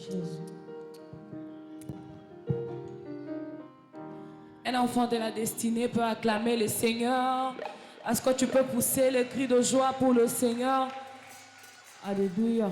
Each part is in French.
Jésus. Un enfant de la destinée peut acclamer le Seigneur. Est-ce que tu peux pousser le cri de joie pour le Seigneur? Alléluia.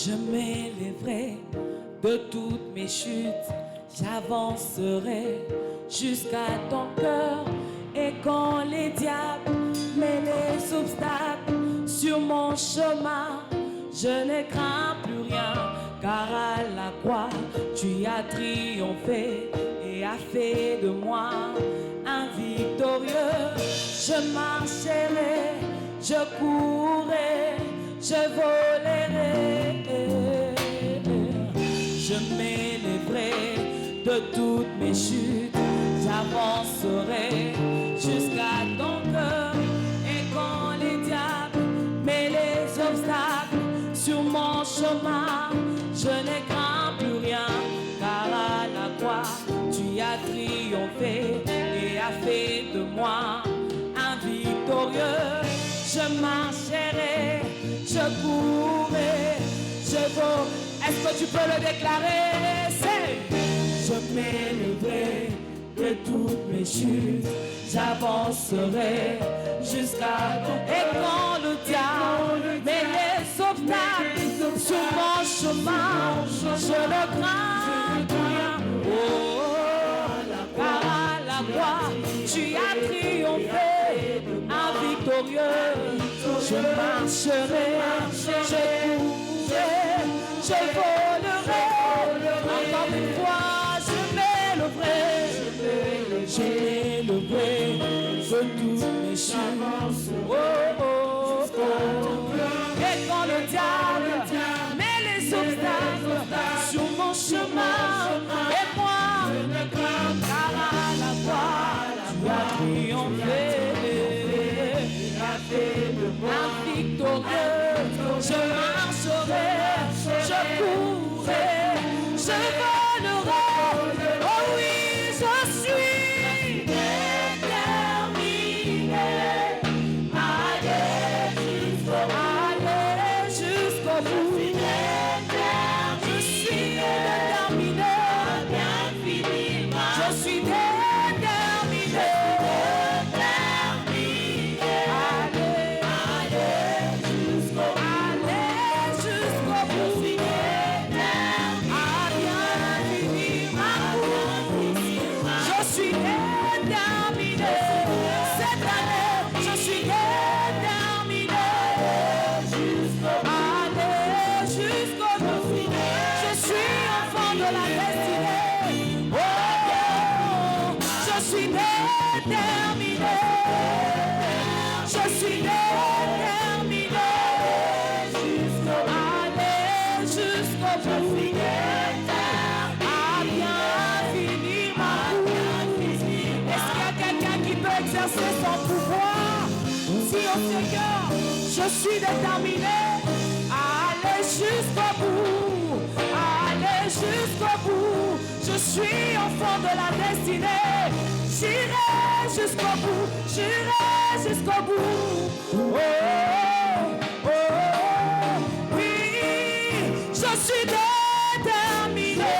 Je m'élèverai de toutes mes chutes, j'avancerai jusqu'à ton cœur. Et quand les diables mettent les obstacles sur mon chemin, je ne crains plus rien, car à la croix tu as triomphé et as fait de moi un victorieux. Je marcherai, je courrai, je volerai. Je m'élèverai de toutes mes chutes, j'avancerai jusqu'à ton cœur. Et quand les diables mettent les obstacles sur mon chemin, je ne crains plus rien, car à la croix tu as triomphé et as fait de moi un victorieux. Je marcherai, je courrai, je vaux. Est-ce que tu peux le déclarer? C'est: je m'élèverai de toutes mes chutes, j'avancerai jusqu'à ton cœur. Et quand le diable met les obstacles sur mon chemin, je ne crains rien. Oh, car à la croix tu as triomphé, un victorieux. Je marcherai, je courrai, je volerai. Encore une fois, je m'élèverai, de toutes mes chutes. Oh, oh, oh. Et quand le diable met les obstacles sur mon chemin, et moi, car à la croix tu as triomphé, un victorieux. Je marcherai, je courrai, je volerai. Oh oui, je suis déterminé à aller jusqu'au bout. Je suis déterminé, je suis déterminé. Son pouvoir, si au Seigneur, je suis déterminé à aller jusqu'au bout, à aller jusqu'au bout. Je suis enfant de la destinée, j'irai jusqu'au bout, j'irai jusqu'au bout. Oh, oh, oh, oui, je suis déterminé.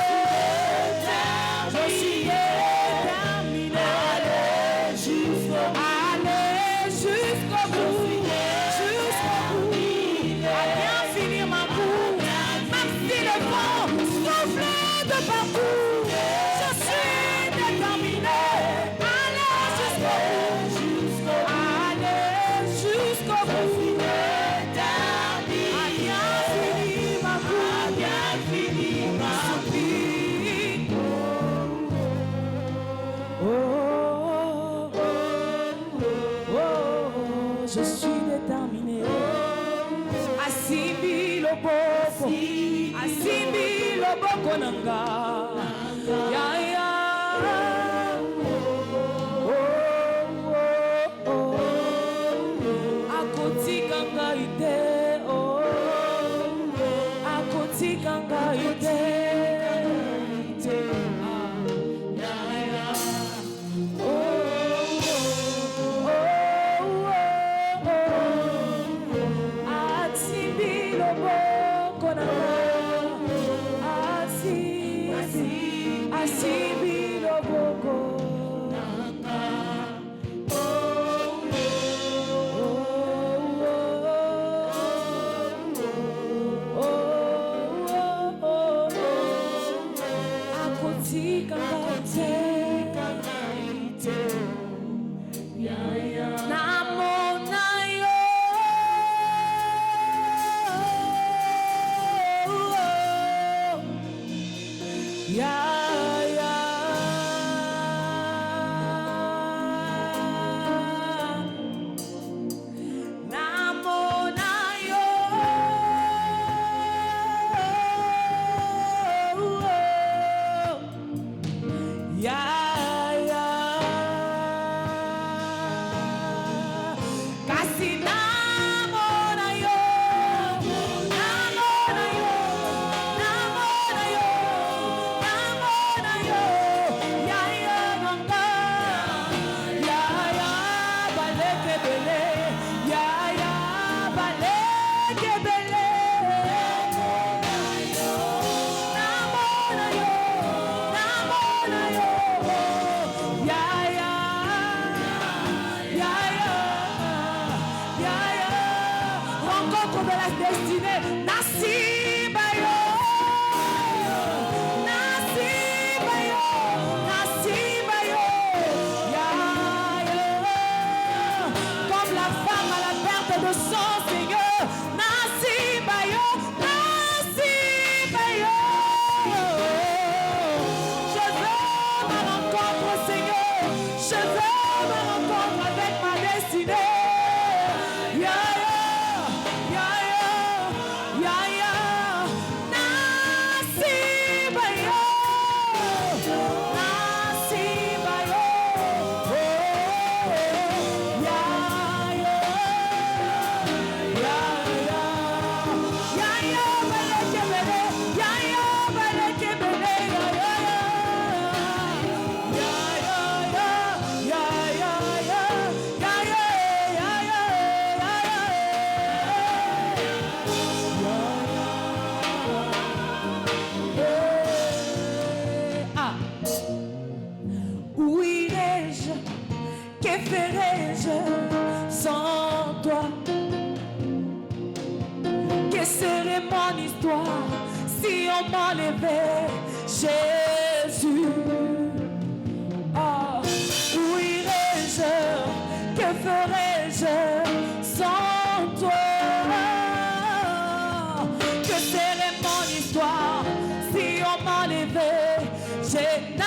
Je suis déterminé. Asimbi loboko nanga. Ya ya. Je veux me rencontrer avec ma destinée. Si on m'enlevait Jésus, oh, où irais-je? Que ferais-je sans toi? Que serait mon histoire si on m'enlevait Jésus?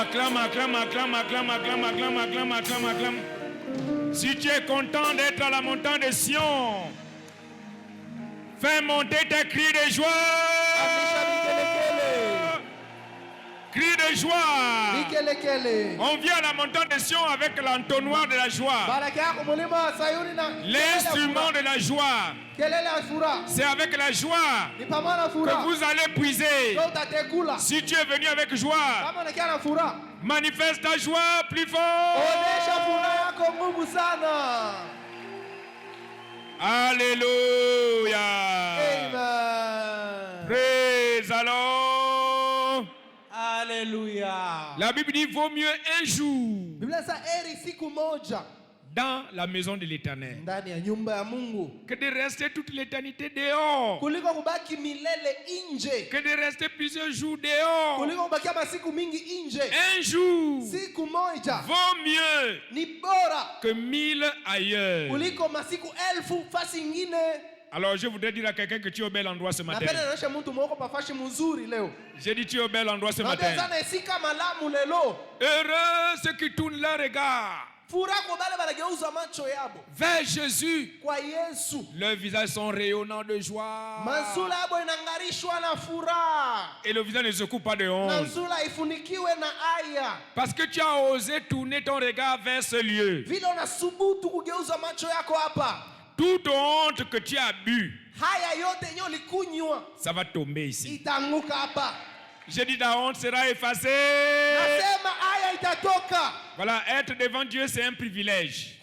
Acclame. Si tu es content d'être à la montagne de Sion, fais monter tes cris de joie. Cris de joie. On vient à la montagne de Sion avec l'entonnoir de la joie. L'instrument de la joie. C'est avec la joie que vous allez puiser. Si tu es venu avec joie, manifeste ta joie plus fort. Alléluia. Amen. Praise alors. Alléluia. La Bible dit vaut mieux un jour dans la maison de l'Éternel que de rester toute l'éternité dehors, que de rester plusieurs jours dehors. Un jour vaut mieux que 1000 ailleurs. Alors je voudrais dire à quelqu'un que tu es au bel endroit ce matin. J'ai dit tu es au bel endroit ce matin. Heureux ceux qui tournent leur regard vers Jésus. Leurs visages sont rayonnants de joie. Et le visage ne se coupe pas de honte. Parce que tu as osé tourner ton regard vers ce lieu. Toute honte que tu as bu, ça va tomber ici. J'ai dit la honte sera effacée. Voilà, être devant Dieu c'est un privilège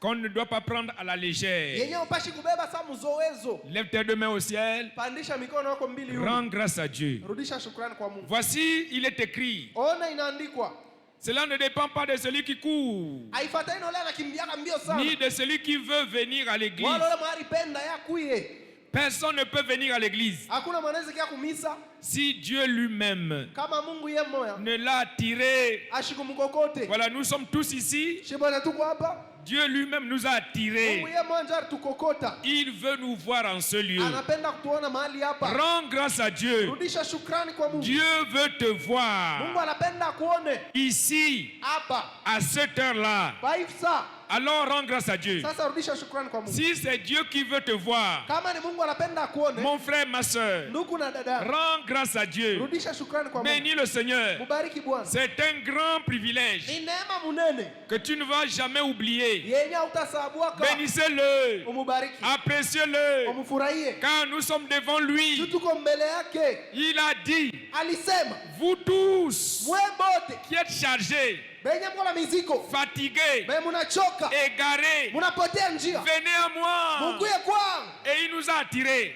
qu'on ne doit pas prendre à la légère. Lève tes deux mains au ciel. Rends grâce à Dieu. Voici, il est écrit. Cela ne dépend pas de celui qui court, ni de celui qui veut venir à l'église. Personne ne peut venir à l'église si Dieu lui-même ne l'a attiré. Voilà, nous sommes tous ici. Dieu lui-même nous a attirés. Il veut nous voir en ce lieu. Rends grâce à Dieu. Dieu veut te voir ici, à cette heure-là. alors rends grâce à Dieu. Si c'est Dieu qui veut te voir, mon frère, ma soeur, rends grâce à Dieu. Bénis le Seigneur. C'est un grand privilège que tu ne vas jamais oublier. Bénissez-le, appréciez-le, car nous sommes devant lui. Il a dit, vous tous qui êtes chargés, fatigués, égarés, venez à moi. Et il nous a attirés.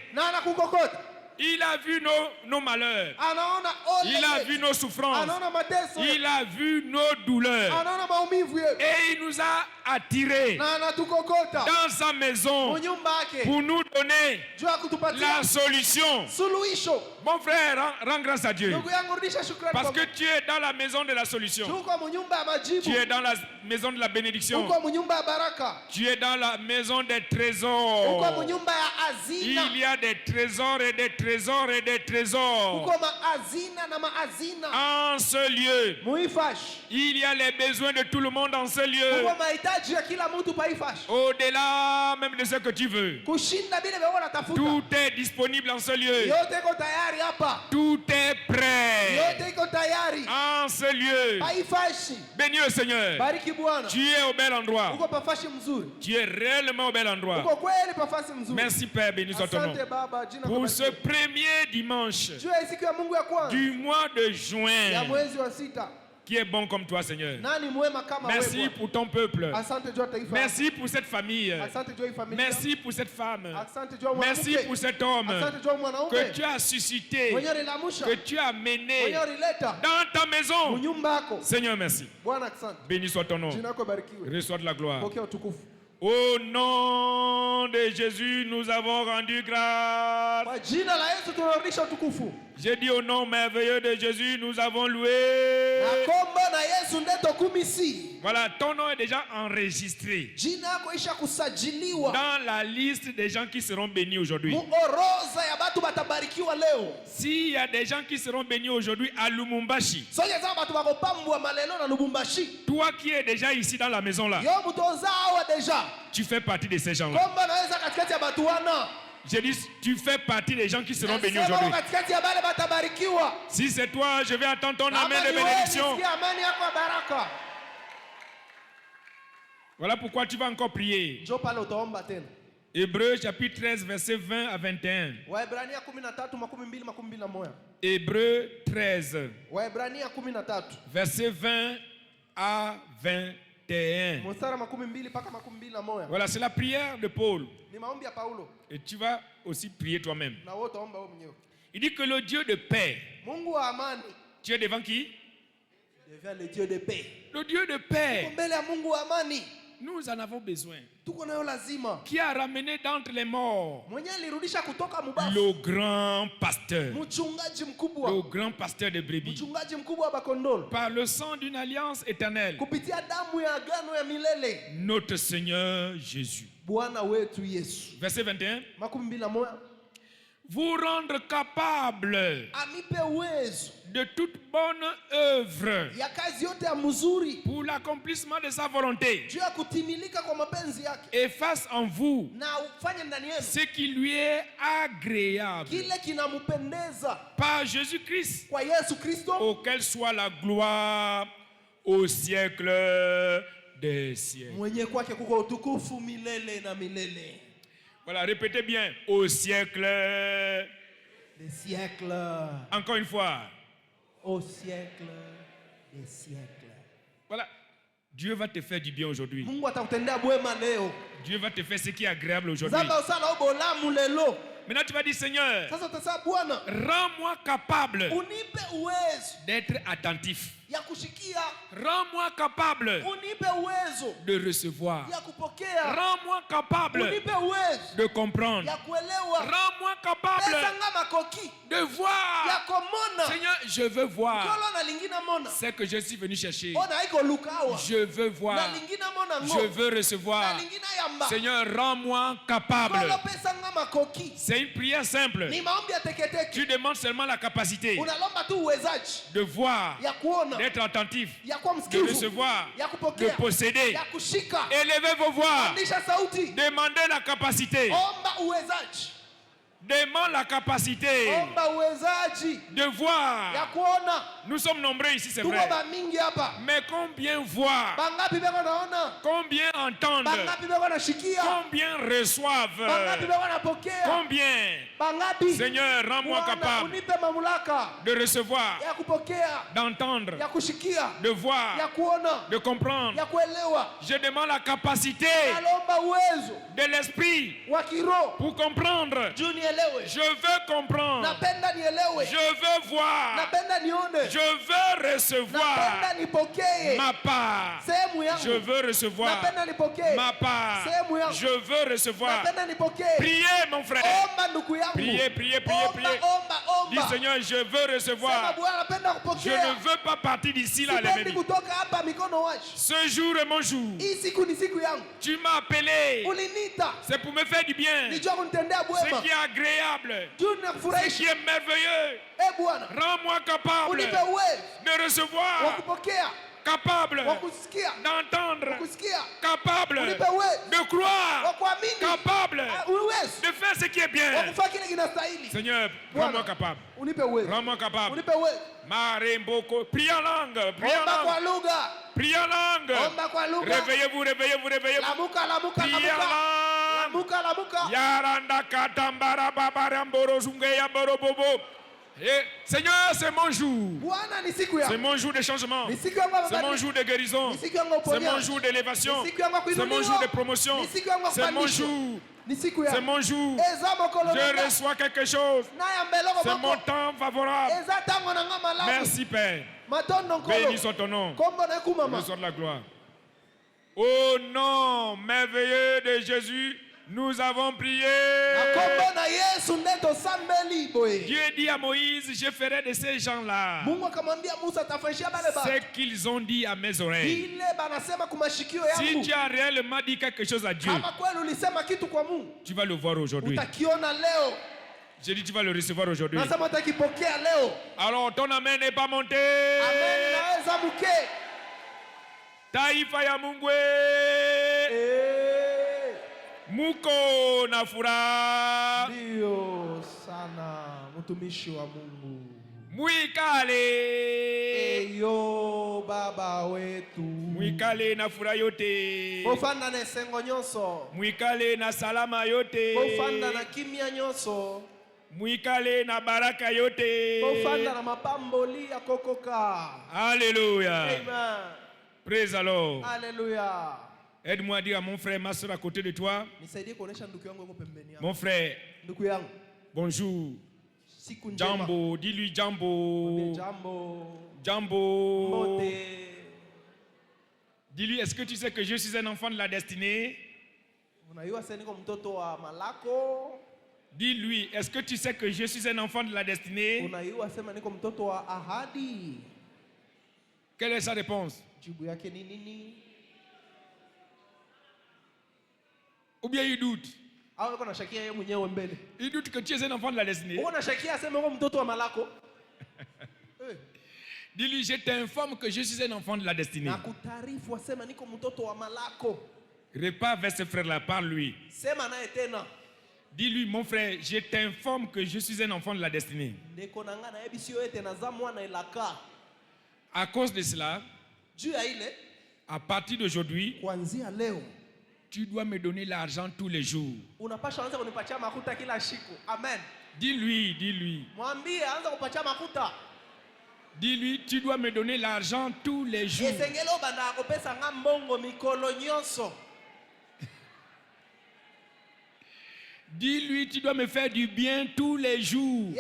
Il a vu nos malheurs. Il a vu nos souffrances. Il a vu nos douleurs. Et il nous a attirés dans sa maison pour nous donner la solution. Mon frère, rends grâce à Dieu. Parce que tu es dans la maison de la solution. Tu es dans la maison de la bénédiction. Tu es dans la maison des trésors. Il y a des trésors et des trésors et des trésors. En ce lieu, il y a les besoins de tout le monde en ce lieu. Au-delà même de ce que tu veux. Tout est disponible en ce lieu. Tout est prêt en ce lieu. Bénis le Seigneur. Tu es au bel endroit. Tu es réellement au bel endroit. Merci Père, bénis soit ton nom. Pour ce premier dimanche du mois de juin, qui est bon comme toi, Seigneur. Merci pour ton peuple. Merci pour cette famille. Merci pour cette femme. Merci pour cet homme que tu as suscité, que tu as mené dans ta maison. Seigneur, merci. Béni soit ton nom. Reçois de la gloire. Au nom de Jésus, nous avons rendu grâce. J'ai dit au nom merveilleux de Jésus, nous avons loué. Voilà, ton nom est déjà enregistré dans la liste des gens qui seront bénis aujourd'hui. S'il y a des gens qui seront bénis aujourd'hui à Lumumbashi, toi qui es déjà ici dans la maison là, tu fais partie de ces gens-là. J'ai dit, tu fais partie des gens qui seront bénis aujourd'hui. Si c'est toi, je vais attendre ton amen de bénédiction. Voilà pourquoi tu vas encore prier. Hébreux chapitre 13, verset 20 à 21. Hébreux 13, verset 20 à 21. Voilà, c'est la prière de Paul. Et tu vas aussi prier toi-même. Il dit que le Dieu de paix. Tu es devant qui? Devant le Dieu de paix. Le Dieu de paix. Nous en avons besoin. Qui a ramené d'entre les morts le grand pasteur. Le grand pasteur de brebis. Par le sang d'une alliance éternelle. Notre Seigneur Jésus. Verset 21. Vous rendre capable de toute bonne œuvre pour l'accomplissement de sa volonté, et fasse en vous ce qui lui est agréable par Jésus-Christ, auquel soit la gloire au siècle des siècles. Voilà, répétez bien, au siècle des siècles. Encore une fois. Au siècle des siècles. Voilà, Dieu va te faire du bien aujourd'hui. Dieu va te faire ce qui est agréable aujourd'hui. Maintenant tu vas dire, Seigneur, rends-moi capable d'être attentif. Rends-moi capable de recevoir. Rends-moi capable de comprendre. Rends-moi capable de voir. Seigneur, je veux voir ce que je suis venu chercher. Je veux voir. Je veux recevoir. Seigneur, rends-moi capable. C'est une prière simple. Tu demandes seulement la capacité de voir, d'être attentif, de recevoir, de posséder. Élevez vos voix. Demandez la capacité. Demande la capacité de voir. Nous sommes nombreux ici, c'est vrai. Mais combien voir? Combien entendre? Combien reçoivent? Combien? Seigneur, rends-moi capable de recevoir, d'entendre, de voir, de comprendre. Je demande la capacité de l'esprit pour comprendre. Je veux comprendre. Je veux voir. Je veux recevoir ma part. Je veux recevoir ma part. Je veux recevoir. Priez, mon frère. Priez, priez, priez, priez. Dis, Seigneur, je veux recevoir. Je ne veux pas partir d'ici là, les bénis. Ce jour est mon jour. Tu m'as appelé. C'est pour me faire du bien. Ce qui est agréable. Ce qui est merveilleux. Rends-moi capable de recevoir, capable d'entendre, capable de croire, capable de faire ce qui est bien. Seigneur, rends-moi capable. Rends-moi capable. Maremboko. Prie en langue. Prie en langue. Prie en langue. Réveillez-vous, réveillez-vous, réveillez-vous. Prie en langue. Yaranda katambara babaramboro zungeya borobobo. Seigneur, c'est mon jour. C'est mon jour de changement. C'est mon jour de guérison. C'est mon jour d'élévation. C'est mon jour de promotion. C'est mon jour. C'est mon jour. Je reçois quelque chose. C'est mon temps favorable. Merci Père. Béni soit ton nom. Reçois de la gloire. Au nom merveilleux de Jésus, nous avons prié. Dieu dit à Moïse, je ferai de ces gens-là ce qu'ils ont dit à mes oreilles. Si tu as réellement dit quelque chose à Dieu, tu vas le voir aujourd'hui. J'ai dit tu vas le recevoir aujourd'hui. Alors ton amen n'est pas monté. Taifa ya Mungwe. Muko na furaha. Ndio sana mtumishi wa Mungu. Mwikale. Eyo baba wetu. Mwikale na furaha yote. Bofanda na sengo nyonso. Mwikale na salama yote. Bofanda na kimya nyonso. Mwikale na baraka yote. Bofanda na mapamboli ya kokoka. Alléluia. Amen. Praise the Lord. Alléluia. Aide-moi à dire à mon frère, ma soeur à côté de toi. Mon frère, bonjour. Jambo, dis-lui Jambo. Jambo. Dis-lui, est-ce que tu sais que je suis un enfant de la destinée? Dis-lui, est-ce que tu sais que je suis un enfant de la destinée? Quelle est sa réponse? Ou bien il doute? Il doute que tu es un enfant de la destinée. Dis-lui, je t'informe que je suis un enfant de la destinée. Repars vers ce frère-là, parle-lui. Dis-lui, mon frère, je t'informe que je suis un enfant de la destinée. À cause de cela, à partir d'aujourd'hui, tu dois me donner l'argent tous les jours. Dis-lui, dis-lui. Dis-lui, tu dois me donner l'argent tous les jours. Dis-lui, tu dois me faire du bien tous les jours.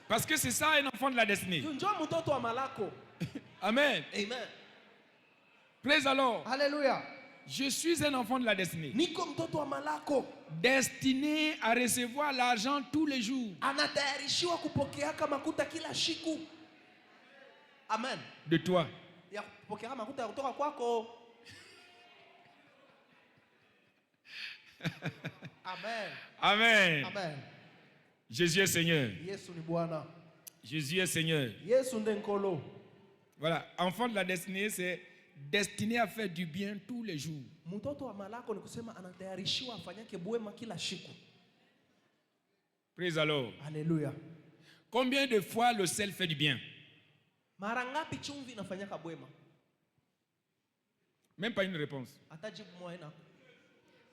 Parce que c'est ça un enfant de la destinée. Amen. Amen. Praise the Lord. Alléluia. Je suis un enfant de la destinée. Destiné à recevoir l'argent tous les jours. Amen. De toi. Amen. Amen. Amen. Jésus est Seigneur. Jésus est Seigneur. Yesu ndenkolo. Voilà, enfant de la destinée, c'est destiné à faire du bien tous les jours. Mtoto wa malako ni kusema anatayarishiwa afanyake bwema kila siku. Praise the Lord. Alléluia. Combien de fois le sel fait du bien? Mara ngapi chumvi inafanyaka bwema? Même pas une réponse. Atajibu mwaena.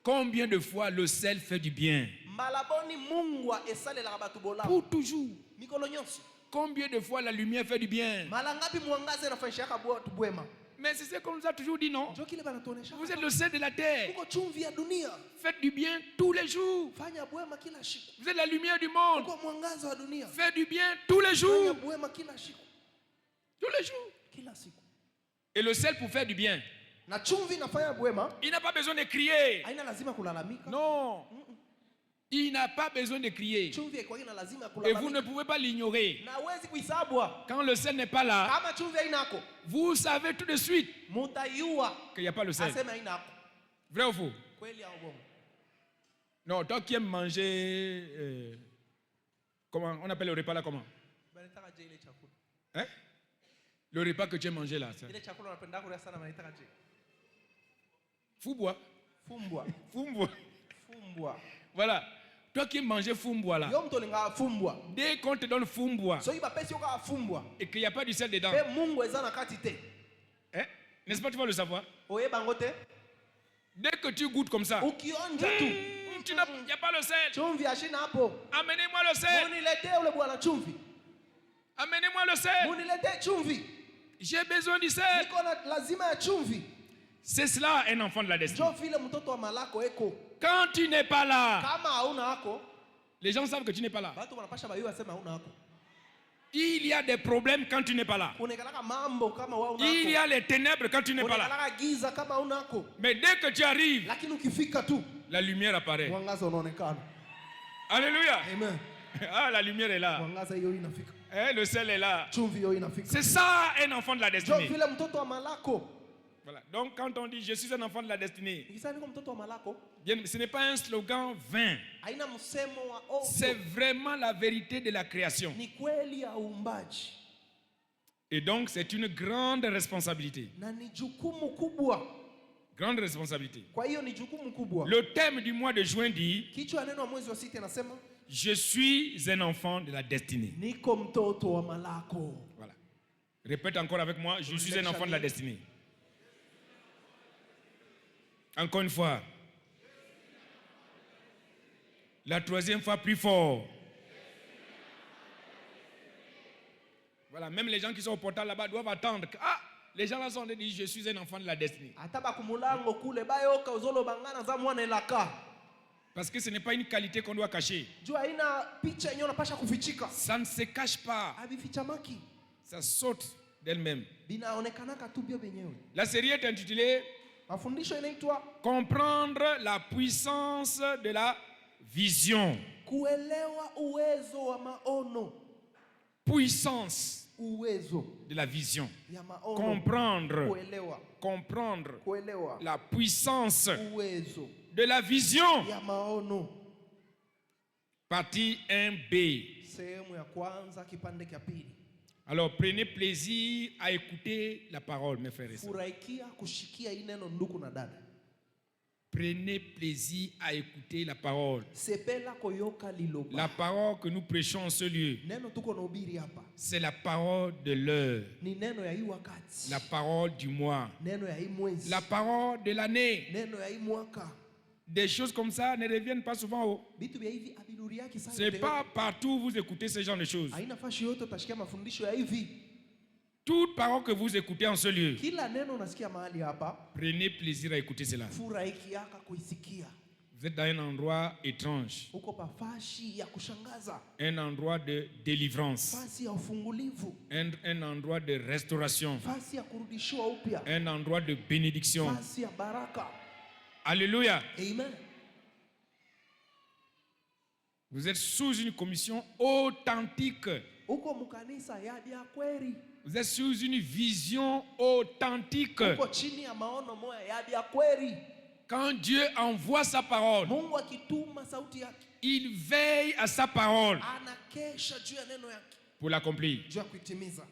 Combien de fois le sel fait du bien? Malaboni Mungu esalela batu bola. Pour toujours. Mikolo nyonso. Combien de fois la lumière fait du bien? Mara ngapi mwangaza inafanyaka bwema? Mais c'est ce qu'on nous a toujours dit, non? Vous êtes le sel de la terre. Faites du bien tous les jours. Vous êtes la lumière du monde. Faites du bien tous les jours. Tous les jours. Et le sel pour faire du bien, il n'a pas besoin de crier. Non. Il n'a pas besoin de crier. Et vous ne pouvez pas l'ignorer. Quand le sel n'est pas là, vous savez tout de suite qu'il n'y a pas le sel. Vrai ou faux? Non, toi qui aimes manger, comment on appelle le repas là comment? Hein? Le repas que tu aimes manger là. Fumboa. Voilà. Toi qui manges fumboa là. Dès qu'on te donne fumboa et qu'il n'y a pas du sel dedans, hein? N'est-ce pas, tu vas le savoir? Dès que tu goûtes comme ça, il n'y a pas le sel. Amenez-moi le sel. Amenez-moi le sel. J'ai besoin du sel. C'est cela un enfant de la destinée. Quand tu n'es pas là, les gens savent que tu n'es pas là. Il y a des problèmes quand tu n'es pas là. Il y a les ténèbres quand tu n'es pas là. Mais dès que tu arrives, la lumière apparaît. Alléluia. Amen. Ah, la lumière est là. Le sel est là. C'est ça un enfant de la destinée. Voilà. Donc quand on dit je suis un enfant de la destinée, bien, ce n'est pas un slogan vain. C'est vraiment la vérité de la création. Et donc c'est une grande responsabilité. Grande responsabilité. Le thème du mois de juin dit: je suis un enfant de la destinée. Voilà. Répète encore avec moi: je suis un enfant de la destinée. Encore une fois. La troisième fois plus fort. Voilà, même les gens qui sont au portail là-bas doivent attendre. Ah, les gens là sont dit: je suis un enfant de la destinée. Parce que ce n'est pas une qualité qu'on doit cacher. Ça ne se cache pas. Ça saute d'elle-même. La série est intitulée Comprendre la puissance de la vision. Puissance de la vision. Comprendre la puissance de la vision. Partie 1B. Alors prenez plaisir à écouter la parole, mes frères et sœurs. Prenez plaisir à écouter la parole. La parole que nous prêchons en ce lieu, c'est la parole de l'heure, la parole du mois, la parole de l'année. Des choses comme ça ne reviennent pas souvent. Ce n'est pas partout où vous écoutez ce genre de choses. Toute parole que vous écoutez en ce lieu, prenez plaisir à écouter cela. Vous êtes dans un endroit étrange, un endroit de délivrance, un endroit de restauration, un endroit de bénédiction. Alléluia. Amen. Vous êtes sous une commission authentique. Vous êtes sous une vision authentique. Quand Dieu envoie sa parole, il veille à sa parole pour l'accomplir. juu ya kuitimiza.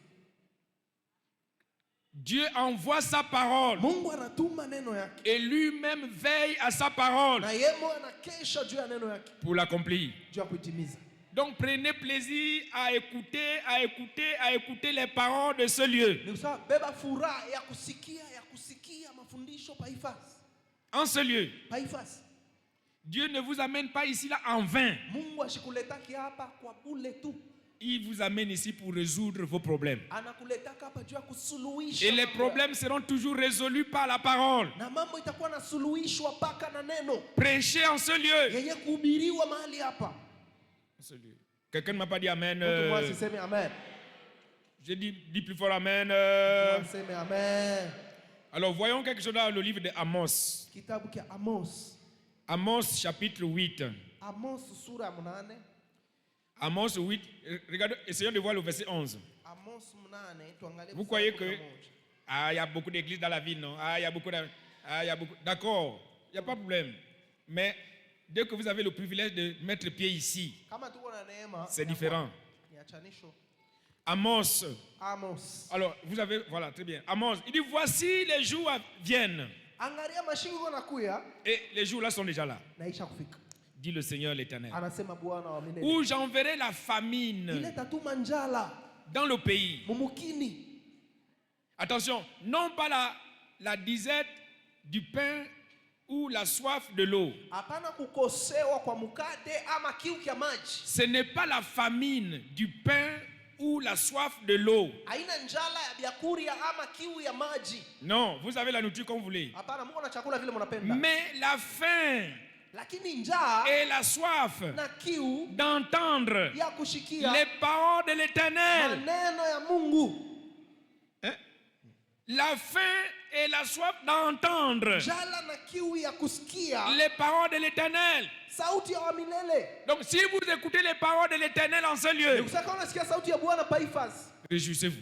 Dieu envoie sa parole. Mungu anatuma neno yake. Et lui-même veille à sa parole. Na yeye anakesha juu ya neno yake. Pour l'accomplir. Juu ya kuitimiza. Donc prenez plaisir à écouter les paroles de ce lieu. Ni sawa, beba furaha ya kusikia mafundisho paifasi. En ce lieu. Paifasi. Dieu ne vous amène pas ici là en vain. Mungu ashikuletaki hapa kwa bure tu. Il vous amène ici pour résoudre vos problèmes. Anakuletaka hapa juu ya kusuluhisha. Et les problèmes seront toujours résolus par la parole. Na mambo itakuwa na suluhishwa paka na neno. Prêchez en ce lieu. Yenye kuhubiriwa mahali hapa. Quelqu'un ne m'a pas dit amen. Moi, si c'est amen. J'ai dit plus fort amen. C'est amen. Alors voyons quelque chose dans le livre de Amos. Kitabu kia Amos. Amos chapitre 8. Amos sura 8. Amos 8. Regardez, essayons de voir le verset 11. Amos 8, vous croyez que il y a beaucoup d'églises dans la ville, non? Il y a beaucoup D'accord, il n'y a pas de problème. Mais dès que vous avez le privilège de mettre pied ici, c'est différent. Amos. Alors, vous avez, voilà, très bien. Amos, il dit, voici les jours viennent. Et les jours là sont déjà là. Dit le Seigneur l'Éternel. Où j'enverrai la famine dans le pays. Attention, non pas la disette du pain ou la soif de l'eau. Ce n'est pas la famine du pain ou la soif de l'eau. Non, vous avez la nourriture comme vous voulez. Mais la faim et la soif d'entendre les paroles de l'Éternel. Hein? La faim et la soif d'entendre les paroles de l'Éternel. Donc si vous écoutez les paroles de l'Éternel en ce lieu, réjouissez-vous.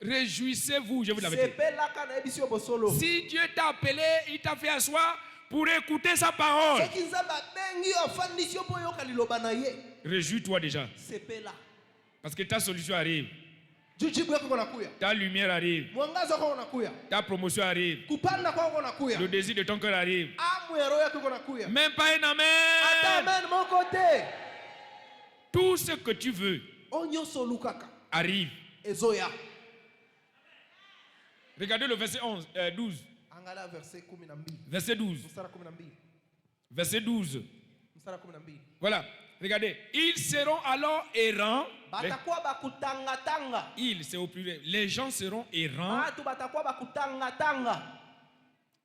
Réjouissez-vous, je vous l'avais dit. Si Dieu t'a appelé, il t'a fait asseoir pour écouter sa parole. Réjouis-toi déjà. Parce que ta solution arrive. Ta lumière arrive. Ta promotion arrive. Le désir de ton cœur arrive. Même pas un amen. Tout ce que tu veux arrive. Regardez le verset 12. Verset 12. Verset 12. Voilà. Regardez. Ils seront alors errants. Ils, c'est au pluriel. Les gens seront errants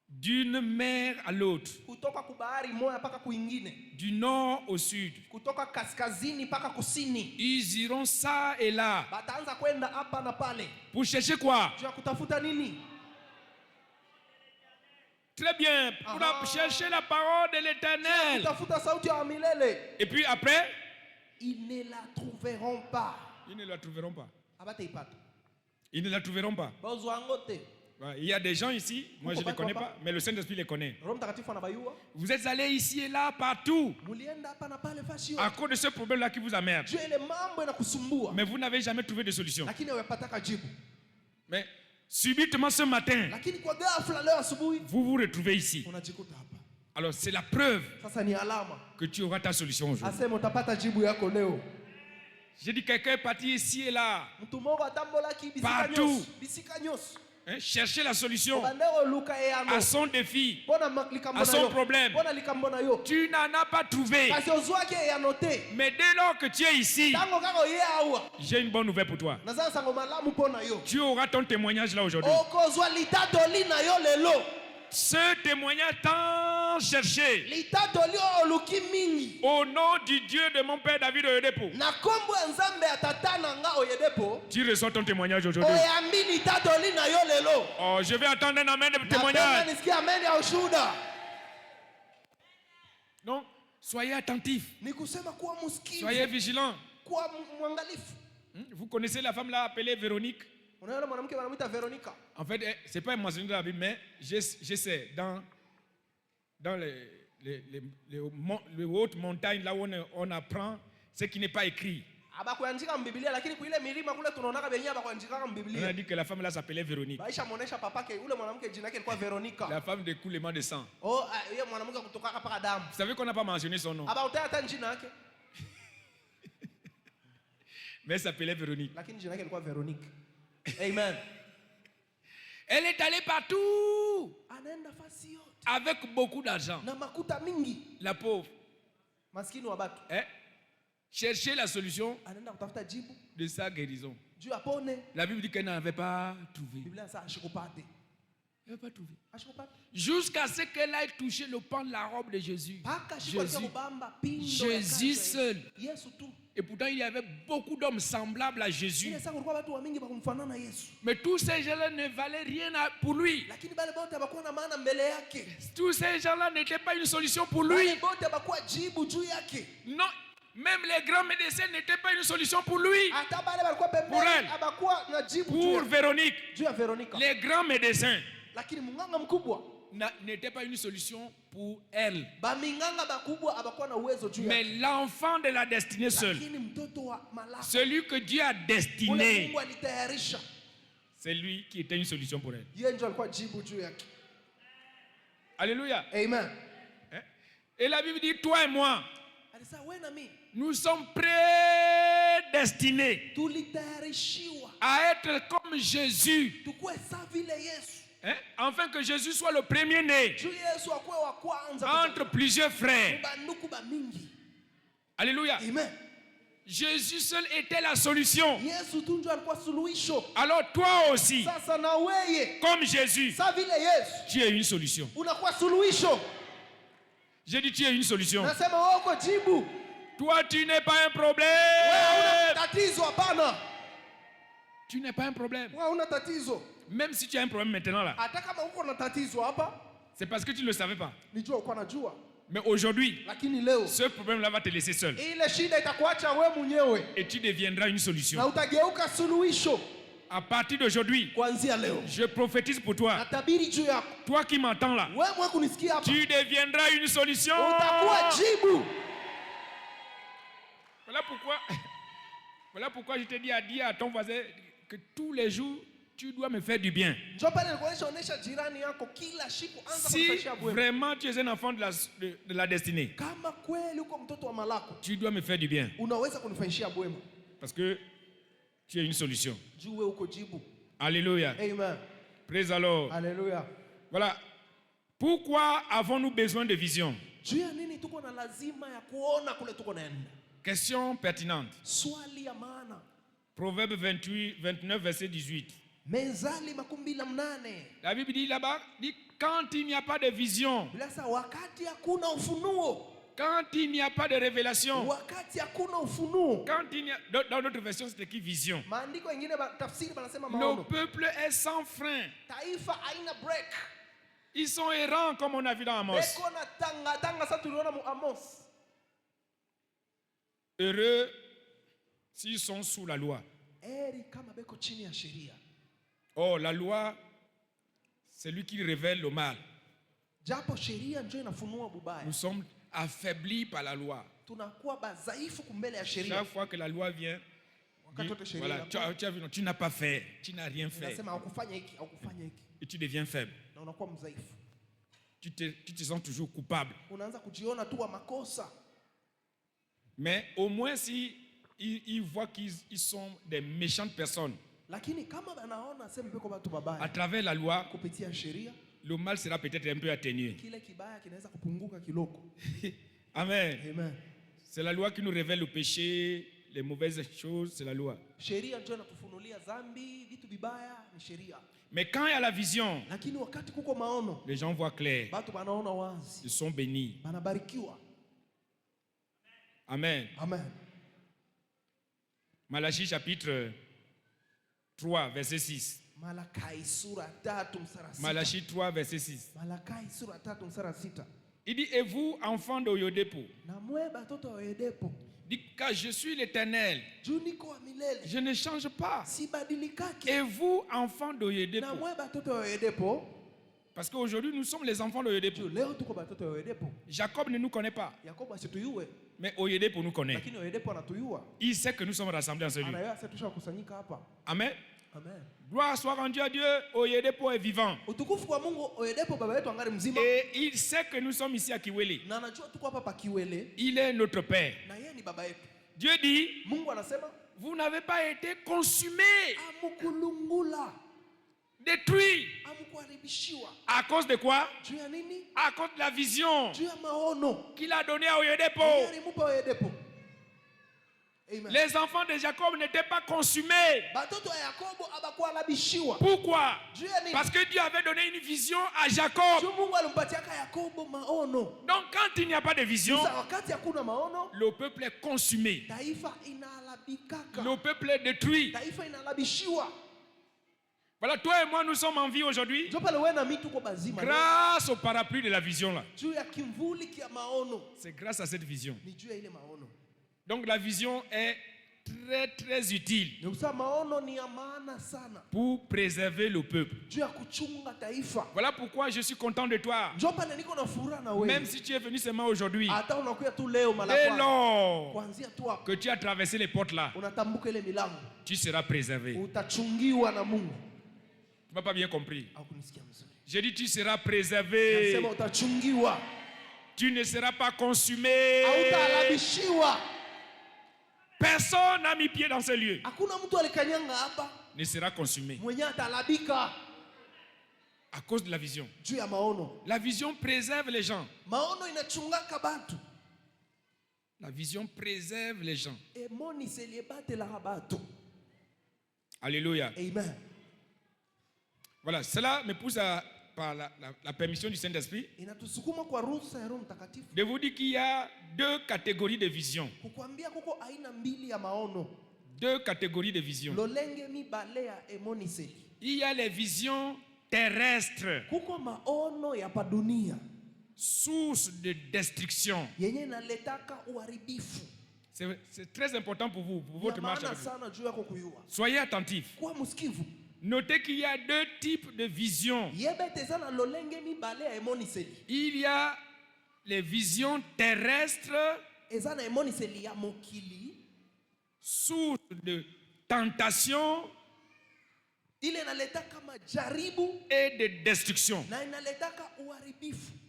d'une mer à l'autre, du nord au sud. Ils iront ça et là. Pour chercher quoi? Très bien, pour chercher la parole de l'Éternel. Et puis après, ils ne la trouveront pas. Ils ne la trouveront pas. Ils ne la trouveront pas. Il y a des gens ici, moi je ne les connais pas, mais le Saint-Esprit les connaît. Vous êtes allés ici et là, partout, à cause de ce problème-là qui vous emmerde. Mais vous n'avez jamais trouvé de solution. Mais subitement ce matin, vous vous retrouvez ici. Alors c'est la preuve que tu auras ta solution aujourd'hui. J'ai dit quelqu'un est parti ici et là, partout, hein, chercher la solution à son défi, à son problème. Tu n'en as pas trouvé. Mais dès lors que tu es ici, j'ai une bonne nouvelle pour toi. Tu auras ton témoignage là aujourd'hui. Ce témoignage tant cherché au nom du Dieu de mon père David Oyedepo. Tu reçois ton témoignage aujourd'hui. Oh, je vais attendre un amen de témoignage. Non, soyez attentifs. Soyez vigilants. Vous connaissez la femme là appelée Véronique? En fait, c'est pas mentionné dans la Bible, mais je sais, dans les hautes montagnes, là où on apprend ce qui n'est pas écrit. Abakuandika mbiblia lakini kuile milima kule tunaonaka benye abakuandika mbiblia. On a dit que la femme là s'appelait Véronique. Baisha muonesha papake ule mwanamke jina yake ilikuwa Veronica. La femme de coulement de sang. Oh, yeye mwanamke kutoka hapa damu. Vous savez qu'on n'a pas mentionné son nom. Aba utaya hata jina yake. Mais elle s'appelait Véronique. Lakini jina yake ilikuwa Veronique. Amen. Elle est allée partout. Anaenda fasi yote. Avec beaucoup d'argent. Na makuta mingi. La pauvre. Maskini wa batu. Chercher la solution anaenda kutafuta jibu de sa guérison. Juu apone. La Bible dit qu'elle n'avait pas trouvé. Biblia ça ashikupate. Elle n'avait pas trouvé. Ashikupate. Jusqu'à ce qu'elle aille toucher le pan de la robe de Jésus. Jésus seul. Et pourtant, il y avait beaucoup d'hommes semblables à Jésus. Mais tous ces gens-là ne valaient rien pour lui. Tous ces gens-là n'étaient pas une solution pour lui. Non, même les grands médecins n'étaient pas une solution pour lui. Pour elle. Pour Véronique. Les grands médecins n'était pas une solution pour elle. Mais l'enfant de la destinée seul, celui que Dieu a destiné, c'est lui qui était une solution pour elle. Alléluia. Amen. Et la Bible dit, toi et moi, nous sommes prédestinés à être comme Jésus. Afin que Jésus soit le premier-né entre plusieurs frères. Alléluia. Amen. Jésus seul était la solution. Alors toi aussi, comme Jésus, tu es une solution. J'ai dit tu es une solution. Toi tu n'es pas un problème. Tu n'es pas un problème. Même si tu as un problème maintenant là, c'est parce que tu ne le savais pas. Mais aujourd'hui, ce problème-là va te laisser seul. Et tu deviendras une solution. À partir d'aujourd'hui, je prophétise pour toi. Toi qui m'entends là, tu deviendras une solution. Voilà pourquoi je te dis à dire à ton voisin que tous les jours, tu dois me faire du bien. Si vraiment tu es un enfant de la destinée, tu dois me faire du bien. Parce que tu es une solution. Alléluia. Amen. Praise the Lord. Alléluia. Voilà. Pourquoi avons-nous besoin de vision? Question pertinente. Proverbe 29, verset 18. La Bible dit là-bas, quand il n'y a pas de vision, quand il n'y a pas de révélation, quand il n'y a, dans notre version c'est écrit vision, le peuple est sans frein. Ils sont errants comme on a vu dans Amos. Heureux s'ils sont sous la loi. Oh, la loi, c'est lui qui révèle le mal. Nous sommes affaiblis par la loi. Chaque fois que la loi vient, voilà, tu n'as pas fait, tu n'as rien fait. Et tu deviens faible. Tu te sens toujours coupable. Mais au moins si ils voient qu'ils sont des méchantes personnes, à travers la loi, le mal sera peut-être un peu atténué. Amen. Amen. C'est la loi qui nous révèle le péché, les mauvaises choses, c'est la loi. Mais quand il y a la vision, les gens voient clair. Ils sont bénis. Amen. Amen. Malachie chapitre 3, verset 6. Malachie 3, verset 6. Il dit, et vous, enfants de Yodepo, dit, car je suis l'Éternel, je ne change pas. Et vous, enfants de Yodepo, parce qu'aujourd'hui nous sommes les enfants de Yodepo. Jacob ne nous connaît pas. Mais Oyedepo nous connaît. Il sait que nous sommes rassemblés en ce lieu. Amen. Amen. Gloire soit rendue à Dieu. Oyedepo est vivant. Et il sait que nous sommes ici à Kiwele. Il est notre Père. Dieu dit, vous n'avez pas été consumés, détruits. À cause de quoi? À cause de la vision qu'il a donnée à Oyedepo. Les enfants de Jacob n'étaient pas consumés. Pourquoi? Parce que Dieu avait donné une vision à Jacob. Donc quand il n'y a pas de vision, le peuple est consumé. Le peuple est détruit. Voilà, toi et moi, nous sommes en vie aujourd'hui grâce au parapluie de la vision là. C'est grâce à cette vision. Donc la vision est très très utile pour préserver le peuple. Voilà pourquoi je suis content de toi. Même si tu es venu seulement aujourd'hui, dès lors que tu as traversé les portes là, tu seras préservé. Tu n'as pas bien compris. J'ai dit tu seras préservé. Tu ne seras pas consumé. Personne n'a mis pied dans ce lieu. Ne sera consumé. À cause de la vision. La vision préserve les gens. La vision préserve les gens. Alléluia. Amen. Voilà, cela me pousse par la permission du Saint-Esprit de vous dire qu'il y a deux catégories de vision. Deux catégories de vision. Il y a les visions terrestres, source de destruction. C'est très important pour vous, pour votre marche avec vous. Soyez attentifs. Notez qu'il y a deux types de visions. Il y a les visions terrestres, source de tentation et de destruction.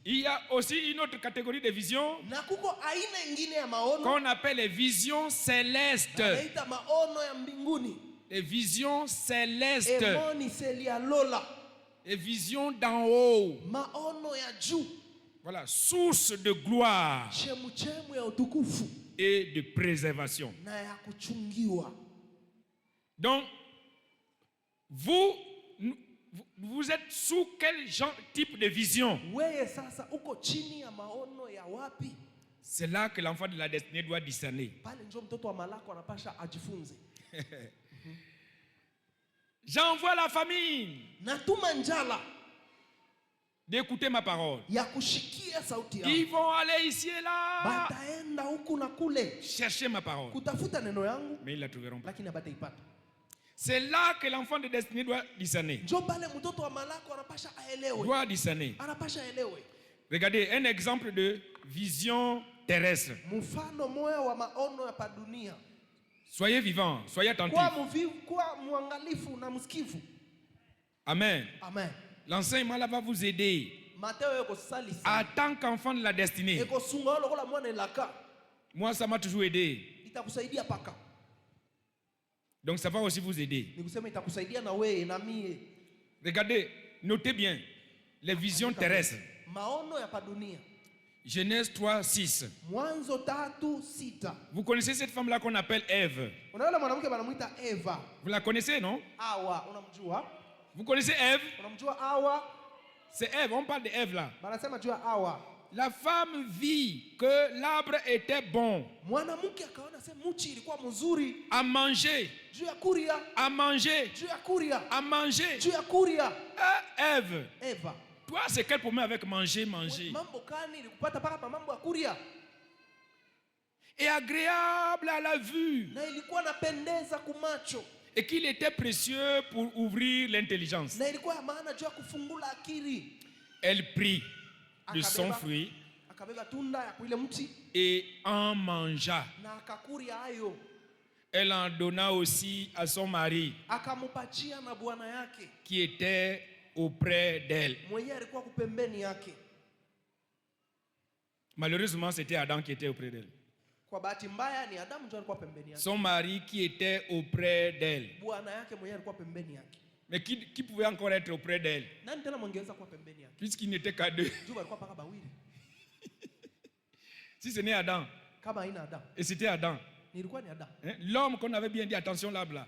Il y a aussi une autre catégorie de visions qu'on appelle les visions célestes. Les visions célestes. Les visions d'en haut. Voilà, source de gloire et de préservation. Donc, vous êtes sous quel type de vision? C'est là que l'enfant de la destinée doit discerner. J'envoie la famille d'écouter ma parole. Ils vont aller ici et là chercher ma parole, mais ils ne la trouveront pas. C'est là que l'enfant de destinée doit discerner. Doit discerner. Regardez un exemple de vision terrestre. Soyez vivants, soyez attentifs. Amen. Amen. L'enseignement là va vous aider. En tant qu'enfant de la destinée, moi ça m'a toujours aidé. Donc ça va aussi vous aider. Regardez, notez bien les visions terrestres. Genèse 3, 6. Vous connaissez cette femme-là qu'on appelle Ève? Vous la connaissez, non? Vous connaissez Ève? C'est Ève, on parle de Ève là. La femme vit que l'arbre était bon à manger. À manger. À manger. Ève. Toi, c'est quel problème avec manger? Et agréable à la vue. Et qu'il était précieux pour ouvrir l'intelligence. Elle prit de son fruit et en mangea. Elle en donna aussi à son mari qui était auprès d'elle. Malheureusement, c'était Adam qui était auprès d'elle. Son mari qui était auprès d'elle. Mais qui pouvait encore être auprès d'elle? Puisqu'il n'était qu'à deux. Si ce n'est Adam. Et c'était Adam. L'homme qu'on avait bien dit, attention là-bas.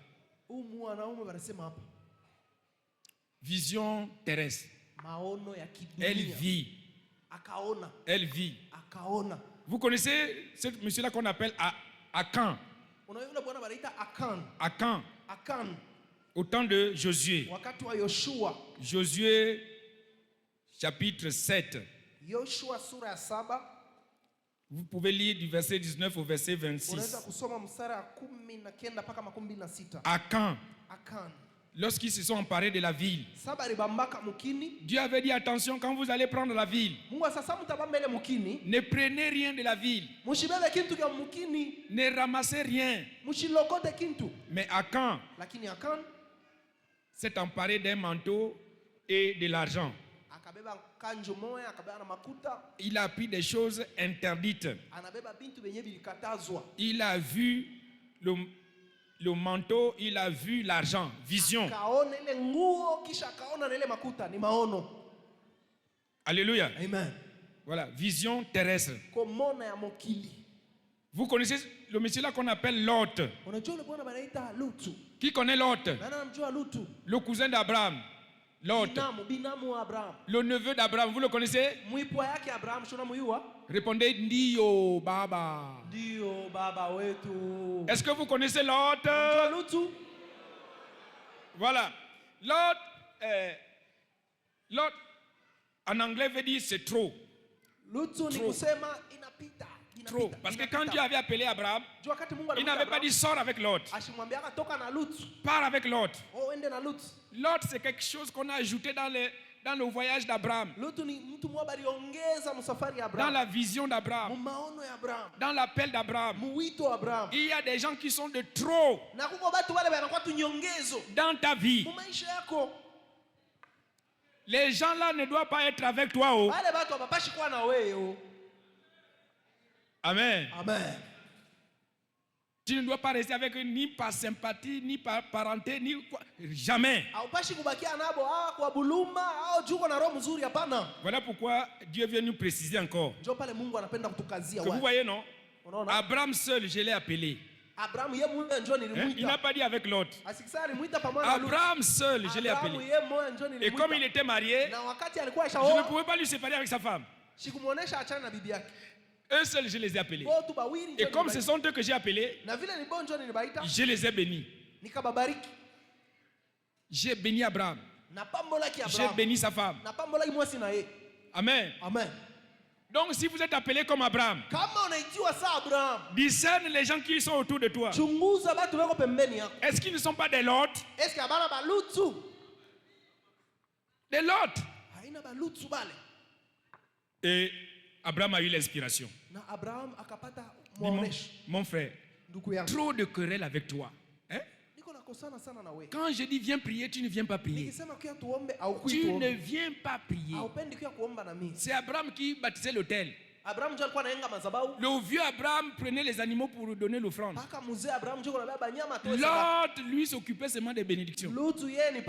Vision terrestre. Elle vit. Elle vit. Vous connaissez ce monsieur-là qu'on appelle Akan. Akan. Au temps de Josué. Josué chapitre 7. Vous pouvez lire du verset 19 au verset 26. Akan. Lorsqu'ils se sont emparés de la ville, Dieu avait dit attention, quand vous allez prendre la ville, ne prenez rien de la ville, ne ramassez rien. Mais Akan s'est emparé d'un manteau et de l'argent. Il a pris des choses interdites. Il a vu le manteau, il a vu l'argent, vision. Alléluia. Amen. Voilà, vision terrestre. Vous connaissez le monsieur là qu'on appelle Lot. Qui connaît Lot? Le cousin d'Abraham. Lot. Le neveu d'Abraham, vous le connaissez? Répondez Dio Baba. Est-ce que vous connaissez Lot? Voilà. Lot, en anglais veut dire c'est trop. Trop. Parce que quand Dieu avait appelé Abraham, il n'avait pas dit sors avec Lot. Pars avec Lot. Lot, c'est quelque chose qu'on a ajouté dans le voyage d'Abraham. Dans la vision d'Abraham. Dans l'appel d'Abraham. Il y a des gens qui sont de trop dans ta vie. Les gens là ne doivent pas être avec toi. Oh. Amen. Amen. Tu ne dois pas rester avec eux ni par sympathie, ni par parenté, ni quoi. Jamais. Voilà pourquoi Dieu vient nous préciser encore. Que vous voyez, non? Abraham seul, je l'ai appelé. Il n'a pas dit avec l'autre. Abraham seul, je l'ai appelé. Et comme il était marié, je ne pouvais pas lui séparer avec sa femme. Eux seuls, je les ai appelés. Et comme ce sont eux que j'ai appelés, je les ai bénis. J'ai béni Abraham. J'ai béni sa femme. Amen. Amen. Donc si vous êtes appelé comme Abraham, discerne les gens qui sont autour de toi. Est-ce qu'ils ne sont pas des Lot? Des Lot. Et Abraham a eu l'inspiration. Mon frère, trop de querelles avec toi. Hein? Quand je dis viens prier, tu ne viens pas prier. Tu ne viens pas prier. C'est Abraham qui bâtissait l'autel. Le vieux Abraham prenait les animaux pour donner l'offrande. L'autre, lui, s'occupait seulement des bénédictions. Et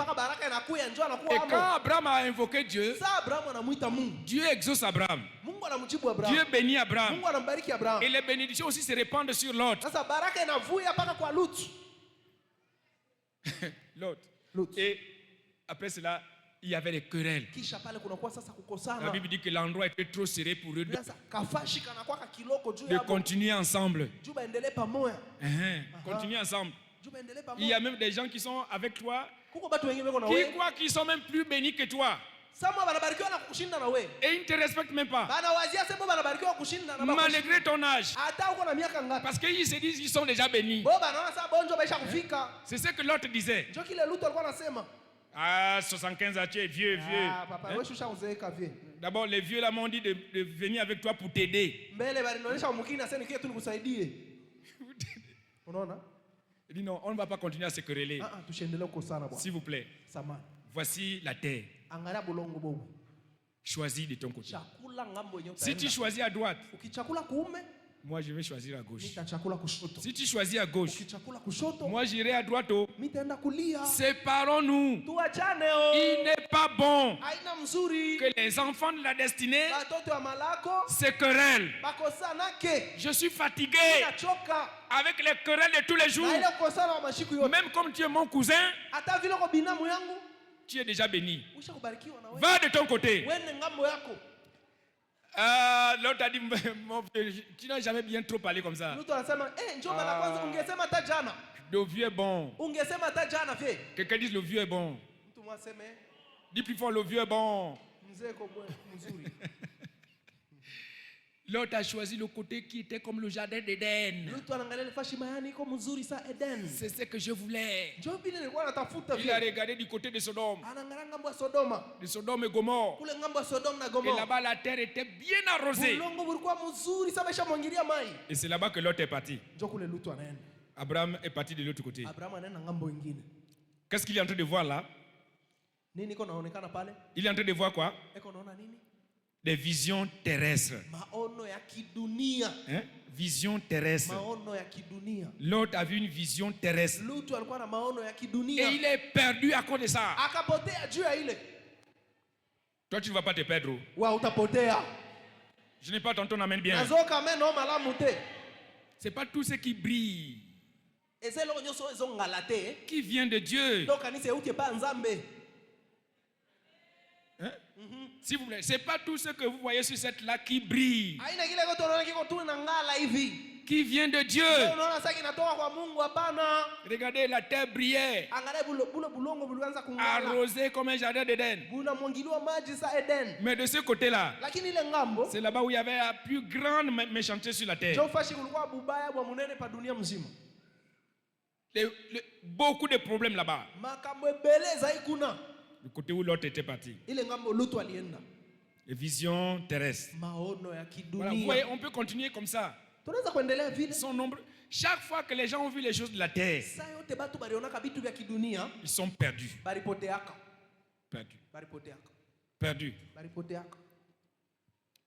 quand Abraham a invoqué Dieu, Dieu exauce Abraham. Dieu bénit Abraham. Et les bénédictions aussi se répandent sur l'autre. L'autre. Et après cela, il y avait des querelles. La Bible dit que l'endroit était trop serré pour eux de continuer ensemble. Continuer ensemble. Il y a même des gens qui sont avec toi qui croient qu'ils sont même plus bénis que toi. Et ils ne te respectent même pas. Malgré ton âge. Parce qu'ils se disent qu'ils sont déjà bénis. C'est ce que l'autre disait. Ah, 75 ans, tu es vieux. Ah, papa, wewe shusha uzeeka vieux. D'abord, les vieux là m'ont dit de venir avec toi pour t'aider. Mbele balinionyesha umukini aseni kia tu nikusaidie. Unaona? Il dit non, on ne va pas continuer à se quereller. Tushendelee kukosana bwana. S'il vous plaît. Samahani. Voici la terre. Angalia bulongo bobu. Choisis de ton côté. Chakula ngambo yenyewe. Si tu choisis à droite, ukichakula kuume, moi je vais choisir à gauche. nitachakula kushoto. Si tu choisis à gauche, ukichakula kushoto, moi j'irai à droite. nitaenda kulia. Séparons-nous. Tuachane. Il n'est pas bon Haina mzuri que les enfants de la destinée batoto wa malako se querellent. bakosanake. Je suis fatigué Nachoka avec les querelles de tous les jours. na ile kukosana wa mashiku yote. Même comme tu es mon cousin, Hata vile kwa binamu yangu tu es déjà béni. ushakubarikiwa na wewe. Va de ton côté. Wende ngambo yako. L'autre a dit, tu n'as jamais bien trop parlé comme ça. Mtu anasema njoo mara kwanza ungesema hata jana. Le vieux est bon. Ungesema hata jana vie. Quelqu'un dit le vieux est bon. Mtu mwaseme Dis plus fort, le vieux est bon. mzee ko mzuri. L'autre a choisi le côté qui était comme le jardin d'Éden. Mtu anaangalia nafasi mayani iko mzuri sa Eden. C'est ce que je voulais. Njoo bila nilikuwa natafuta Il a vie. regardé du côté de Sodome. Anaangalia ngambo ya Sodoma. De Sodome et Gomorre. Kule ngambo ya Sodoma na Et Gomora. là-bas, la terre était bien arrosée. Bulongo bulikuwa mzuri sana ishamwangilia mai. Et c'est là-bas que l'autre est parti. Njoo kule Lutu anaenda. Abraham est parti de l'autre côté. Abraham anaenda ngambo nyingine. Qu'est-ce qu'il est en train de voir là? Nini iko naonekana pale? Il est en train de voir quoi? Eko naona nini? Des visions terrestres. Maono ya kidunia. Hein? Visions terrestres. Maono ya kidunia. L'autre a vu une vision terrestre. Lutu alikuwa na maono ya kidunia. Et il est perdu à cause de ça. Akapotea juu ya ile. Toi, tu ne vas pas te perdre. Wa utapotea. Je n'ai pas ton amène bien. Nazoka meno malamu te. C'est pas tout ce qui brille Ezelo nyoso ezongalate. qui vient de Dieu. Donc kanisa uke pa nzambe. Hein? S'il vous plaît, c'est pas tout ce que vous voyez sur cette là qui brille, Haina kile kitu unaona kiko tu na ngala hivi. qui vient de Dieu. Unaona sasa kinatoka kwa Mungu hapana. Regardez, la terre brillait, Angalia bulongo bulianza kungala. arrosée comme un jardin d'Éden. Buna mwangiliwa maji sa Eden. Mais de ce côté-là, Lakini ile ngambo c'est là-bas où il y avait la plus grande méchanceté sur la terre. Joe fashi kulikuwa bubaya bwa munene pa dunia mzima. Beaucoup de problèmes là-bas. Makambo ebeleza ikuna. Le côté où l'autre était parti. Ile ngambo Lutu alienda. Les visions terrestres. Maono ya Voilà, vous kidunia. voyez, on peut continuer comme ça. Tunaweza kuendelea vile. Ils sont nombreux. Chaque fois que les gens ont vu les choses de la terre, Saa yote batu balionaka vitu vya kidunia ils sont perdus. balipoteaka. Perdus. Balipoteaka. Perdus. Balipoteaka.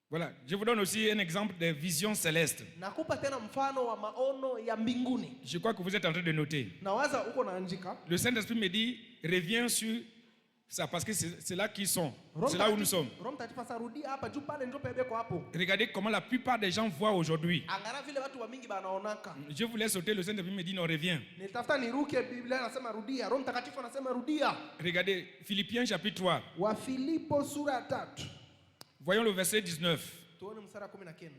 Voilà. Je vous donne aussi un exemple des visions célestes. Nakupa tena mfano wa maono ya mbinguni. Je crois que vous êtes en train de noter. Nawaza uko naandika. Le Saint-Esprit me dit, reviens sur ça, parce que c'est là qu'ils sont. C'est là où nous sommes. Roho Mtakatifu asarudia hapa juu pale ndio pebeko hapo. Regardez comment la plupart des gens voient aujourd'hui. Angara vile watu wa mingi banaonaka. Je voulais sauter, le Saint-Esprit me dit, non, reviens. Nitafuta niruke, Biblia inasema rudia. Roho Mtakatifu anasema rudia. Regardez, Philippiens chapitre 3. Wa Filipo sura 3. Voyons le verset 19. Tuone mstari 19.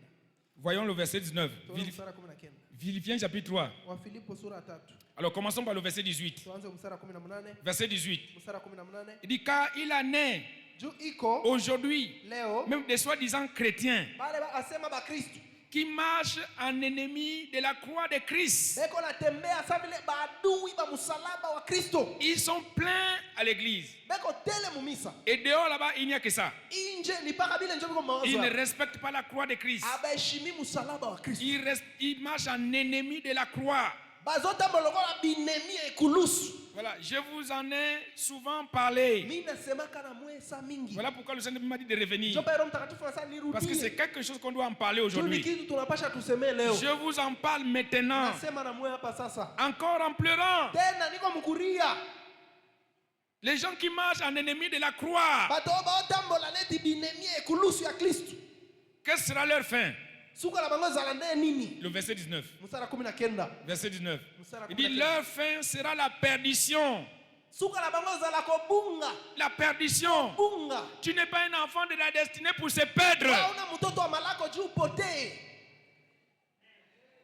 Voyons le verset 19. Tuone mstari 19. Philippiens chapitre 3. Wa Filipo sura 3. Alors commençons par le verset 18. Tuanze mstari 18. Verset 18. Mstari 18. Il dit, car il en est Juu iko aujourd'hui, leo même des soi-disant chrétiens, bale asema ba Kristo qui marchent en ennemi de la croix de Christ. beko natembea sa vile baadui ba msalaba wa Kristo. Ils sont pleins à l'église. Beko tele mumisa. Et dehors là-bas, il n'y a que ça. Inje ni paka bile njo biko mawazo. Ils ne respectent pas la croix de Christ. Abaheshimi msalaba wa Kristo. Ils marchent en ennemi de la croix. Bazota molokola binemi ekulusu. Voilà, je vous en ai souvent parlé. Mimi nasema kana mwesa mingi. Voilà pourquoi le Seigneur m'a dit de revenir. Jopa Roho Mtakatifu anasema nirudie. Parce que c'est quelque chose qu'on doit en parler Juu aujourd'hui. kitu tunapasha tuseme leo. Je vous en parle maintenant. Nasema na mwe hapa sasa. Encore en pleurant. Tena niko mkuria. Les gens qui marchent en ennemi de la croix. Bato baotambola neti binemi ekulusu ya Kristo. Quelle sera leur fin? Suka la bango zalande nini? Le verset 19. Mstari 19. Verset 19. Mstari Il dit 19. leur fin sera la perdition. Suka la bango zala ko bunga. La perdition. Bunga. Tu n'es pas un enfant de la destinée pour se perdre. Hauna mtoto wa malako juu potee.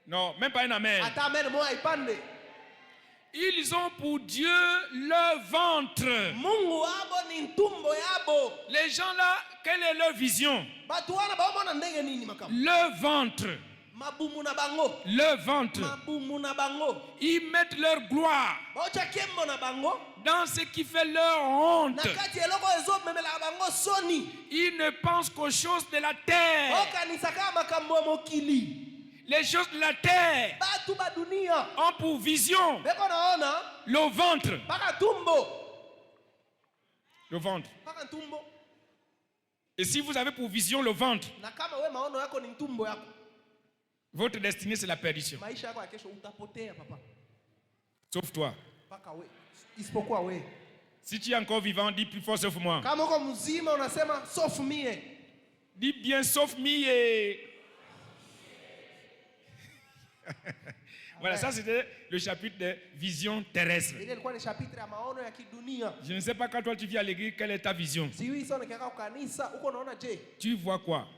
Non, même pas un amen. Ata amen moja ipande. Ils ont pour Dieu leur ventre. Mungu abo ni ntumbo yabo. Les gens là, quelle est leur vision? Batu wana baomona ndenge nini makamu? Leur ventre. leur ventre. Ils mettent leur gloire dans ce qui fait leur honte. Ils ne pensent qu'aux choses de la terre. Les choses de la terre ont pour vision le ventre. Le ventre. Et si vous avez pour vision le ventre, votre destinée c'est la perdition. Sauf toi. Si tu es encore vivant, dis plus fort sauf moi. Dis bien sauf moi. Voilà, ça c'était le chapitre de vision terrestre. Je ne sais pas quand toi tu viens à l'église, quelle est ta vision? Tu vois quoi?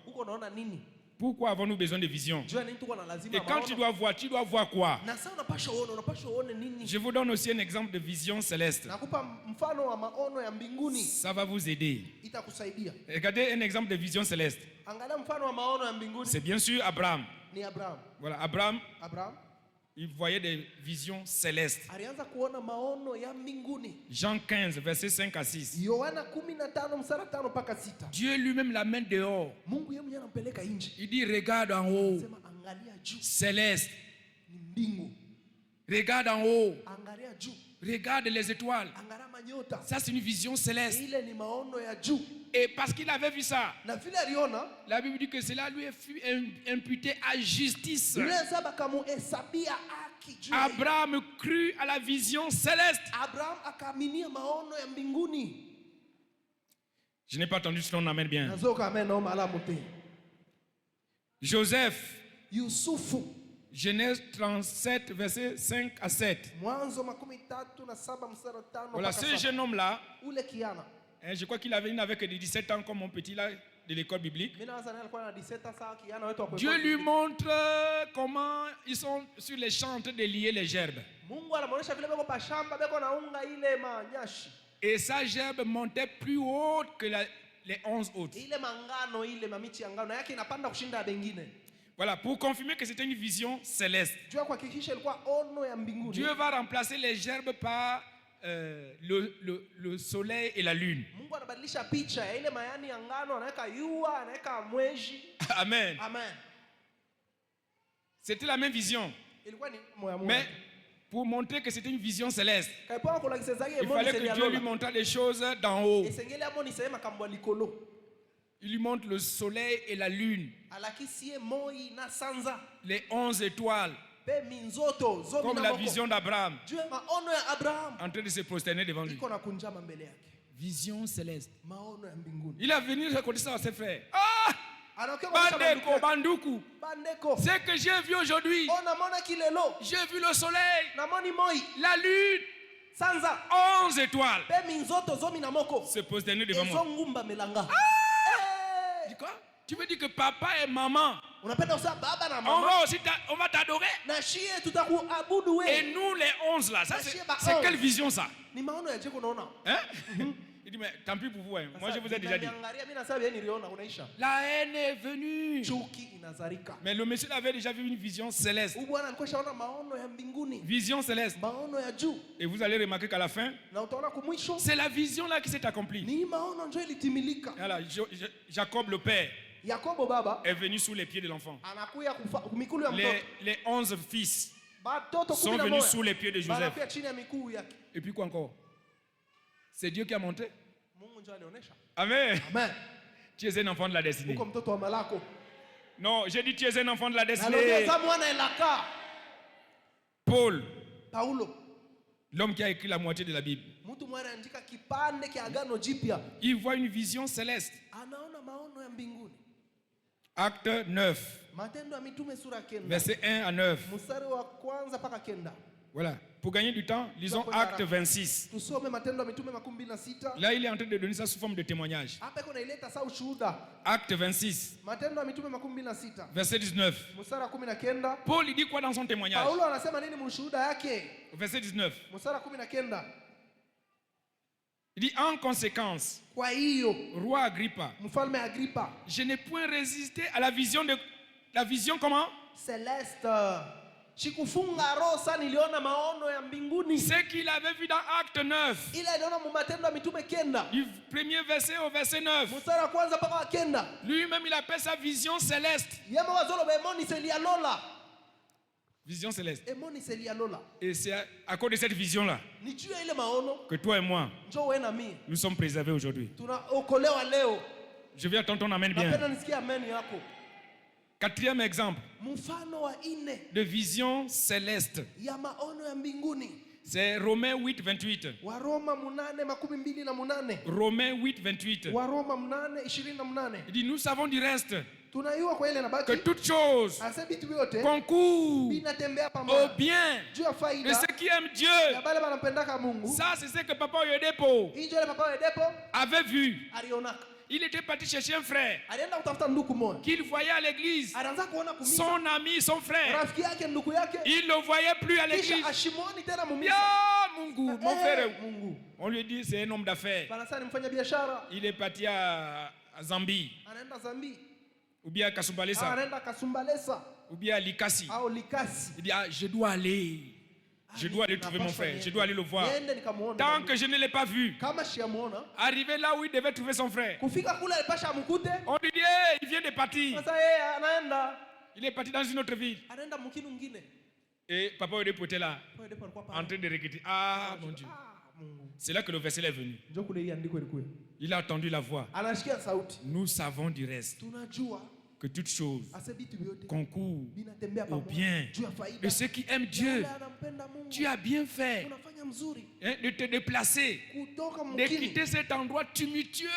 Pourquoi avons-nous besoin de vision? Et quand tu dois voir quoi? Je vous donne aussi un exemple de vision céleste. Ça va vous aider. Regardez un exemple de vision céleste. C'est bien sûr Abraham. Voilà, Abraham. Il voyait des visions célestes. Jean 15, versets 5 à 6. Dieu lui-même l'amène dehors. Il dit, regarde en haut. Céleste. Regarde en haut. Regarde les étoiles. Ça, c'est une vision céleste. Et parce qu'il avait vu ça, la Bible dit que cela lui fut imputé à justice. Abraham crut à la vision céleste. Je n'ai pas entendu si on amène bien. Joseph, Genèse 37, versets 5 à 7. Voilà, ce jeune homme-là, je crois qu'il n'avait que 17 ans comme mon petit là de l'école biblique. Dieu lui montre comment ils sont sur les champs en train de lier les gerbes. Et sa gerbe montait plus haute que les 11 autres. Voilà, pour confirmer que c'était une vision céleste. Dieu va remplacer les gerbes par le soleil et la lune. Amen. C'était la même vision. Mais pour montrer que c'était une vision céleste, il fallait que Dieu lui montre les choses d'en haut. Il lui montre le soleil et la lune, les 11 étoiles, comme la vision d'Abraham, en train de se prosterner devant lui. Vision céleste. Il est venu raconter ça à ses frères. Ah! Bandeko, Banduku. Ce que j'ai vu aujourd'hui, j'ai vu le soleil, la lune, 11 étoiles se prosterner devant moi. Dis quoi? Tu veux dire que papa et maman, on va t'adorer? Et nous les 11 là, c'est quelle vision ça? Hein? Il dit, mais tant pis pour vous, hein. Moi je vous ai déjà dit. La haine est venue. Mais le monsieur avait déjà vu une vision céleste. Vision céleste. Et vous allez remarquer qu'à la fin, c'est la vision là qui s'est accomplie. Voilà, Jacob le père est venu sous les pieds de l'enfant. Les 11 fils sont venus sous les pieds de Joseph. Et puis quoi encore? C'est Dieu qui a monté. Amen. Tu es un enfant de la destinée. Non, j'ai dit tu es un enfant de la destinée. Paul, l'homme qui a écrit la moitié de la Bible, il voit une vision céleste. Acte 9, verset 1 à 9. Voilà. Pour gagner du temps, lisons Acte 26. Là, il est en train de donner ça sous forme de témoignage. Acte 26, verset 19. Paul, il dit quoi dans son témoignage? Verset 19. Il dit, en conséquence, roi Agrippa, je n'ai point résisté à la vision comment? céleste. Chikufunga roho sana niliona maono ya mbinguni. Ce qu'il avait vu dans Acte 9. Ile aliona mu Matendo ya Mitume 9. Du premier verset au verset 9. Mstari wa kwanza mpaka wa 9. Lui-même il appelle sa vision céleste. Yema wazolo ba emoni selialola. Vision céleste. Emoni selialola. Et c'est à cause de cette vision-là Ni juu ya ile maono que toi et moi, njoo wewe na mimi nous sommes préservés aujourd'hui. tunaokolewa leo. Je vais attendre ton amen bien. Napenda nisikie amen yako. Quatrième exemple Mfano wa ine de vision céleste. ya maono ya mbinguni. C'est Romains 8, 28. Waroma 8:28. Romains 8, 28. Waroma 8:28. Il dit, nous savons du reste Tunaiwa kwa ile nabaki que toutes choses ase vitu vyote concourent vinatembea au pamoja bien juu ya de faida ceux qui aiment Dieu. ya bale wanampendaka Mungu. Ça, c'est ce que Papa Oyedepo Hiyo ile papa Edepo avait vu. alionaka. Il était parti chercher un frère Alienda kutafuta ndugu moja. qu'il voyait à l'église. Anaanza kuona kumisa Son ami, son frère. rafiki yake ndugu yake. Il ne le voyait plus à l'église. Kisha ashimoni tena mumisa. Ya Mungu, mon frère. Mungu. On lui dit c'est un homme d'affaires. Banasani mfanya biashara. Il est parti à Zambie. Anaenda Zambi. Ou bien à Kasumbalesa. Anaenda Kasumbalesa. Ou bien à Likasi. Au Likasi. Il dit je dois aller. Je dois aller trouver mon frère. Je dois aller le voir. Tant que je ne l'ai pas vu. Arrivé là où il devait trouver son frère. On lui dit il vient de partir. Il est parti dans une autre ville. Et Papa Oyedepo était là, en train de regretter. Ah mon Dieu. C'est là que le verset est venu. Il a entendu la voix. Nous savons du reste que toutes choses concourent au bien de ceux qui aiment Dieu. Tu as bien fait de te déplacer, de quitter cet endroit tumultueux,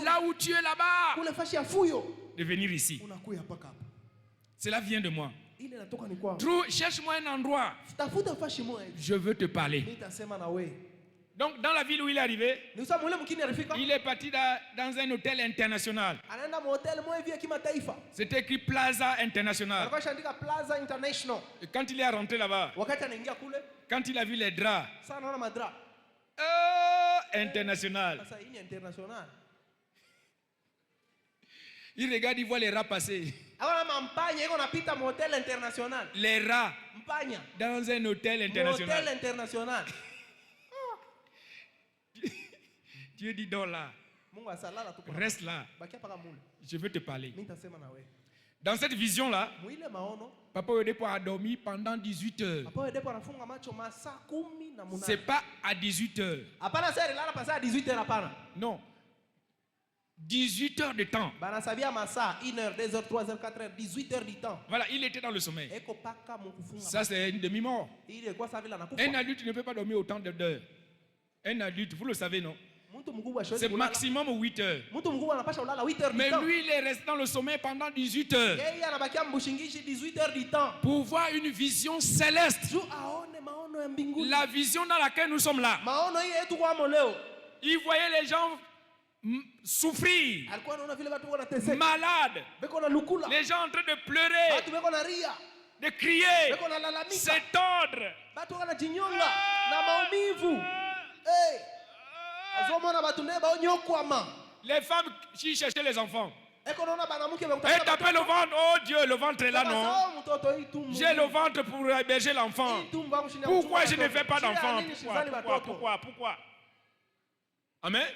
là où tu es là-bas, de venir ici. Cela vient de moi. Cherche-moi un endroit. Je veux te parler. Donc, dans la ville où il est arrivé, il est parti dans un hôtel international. C'était écrit Plaza International. Et quand il est rentré là-bas, quand il a vu les draps, international. Il regarde, il voit les rats passer. Les rats dans un hôtel international. Dieu dit donc là, reste là, je veux te parler. Dans cette vision-là, Papa Oyedepo a dormi pendant 18 heures. C'est pas à 18 heures. Non. 18 heures de temps. 1 heure, 2 heures, 3 heures, 4 heures, 18 heures de temps. Voilà, il était dans le sommeil. Ça, c'est une demi-mort. Un adulte ne peut pas dormir autant d'heures. Un adulte, vous le savez, non? C'est maximum 8 heures. Mais lui, il est resté dans le sommeil pendant 18 heures. Pour voir une vision céleste. La vision dans laquelle nous sommes là. Il voyait les gens souffrir, malades, les gens en train de pleurer, de crier, s'étendre. Les femmes qui cherchaient les enfants. Et taper le ventre. Oh Dieu, le ventre est là, non? J'ai le ventre pour héberger l'enfant. Pourquoi je ne fais pas d'enfant? Pourquoi? Amen.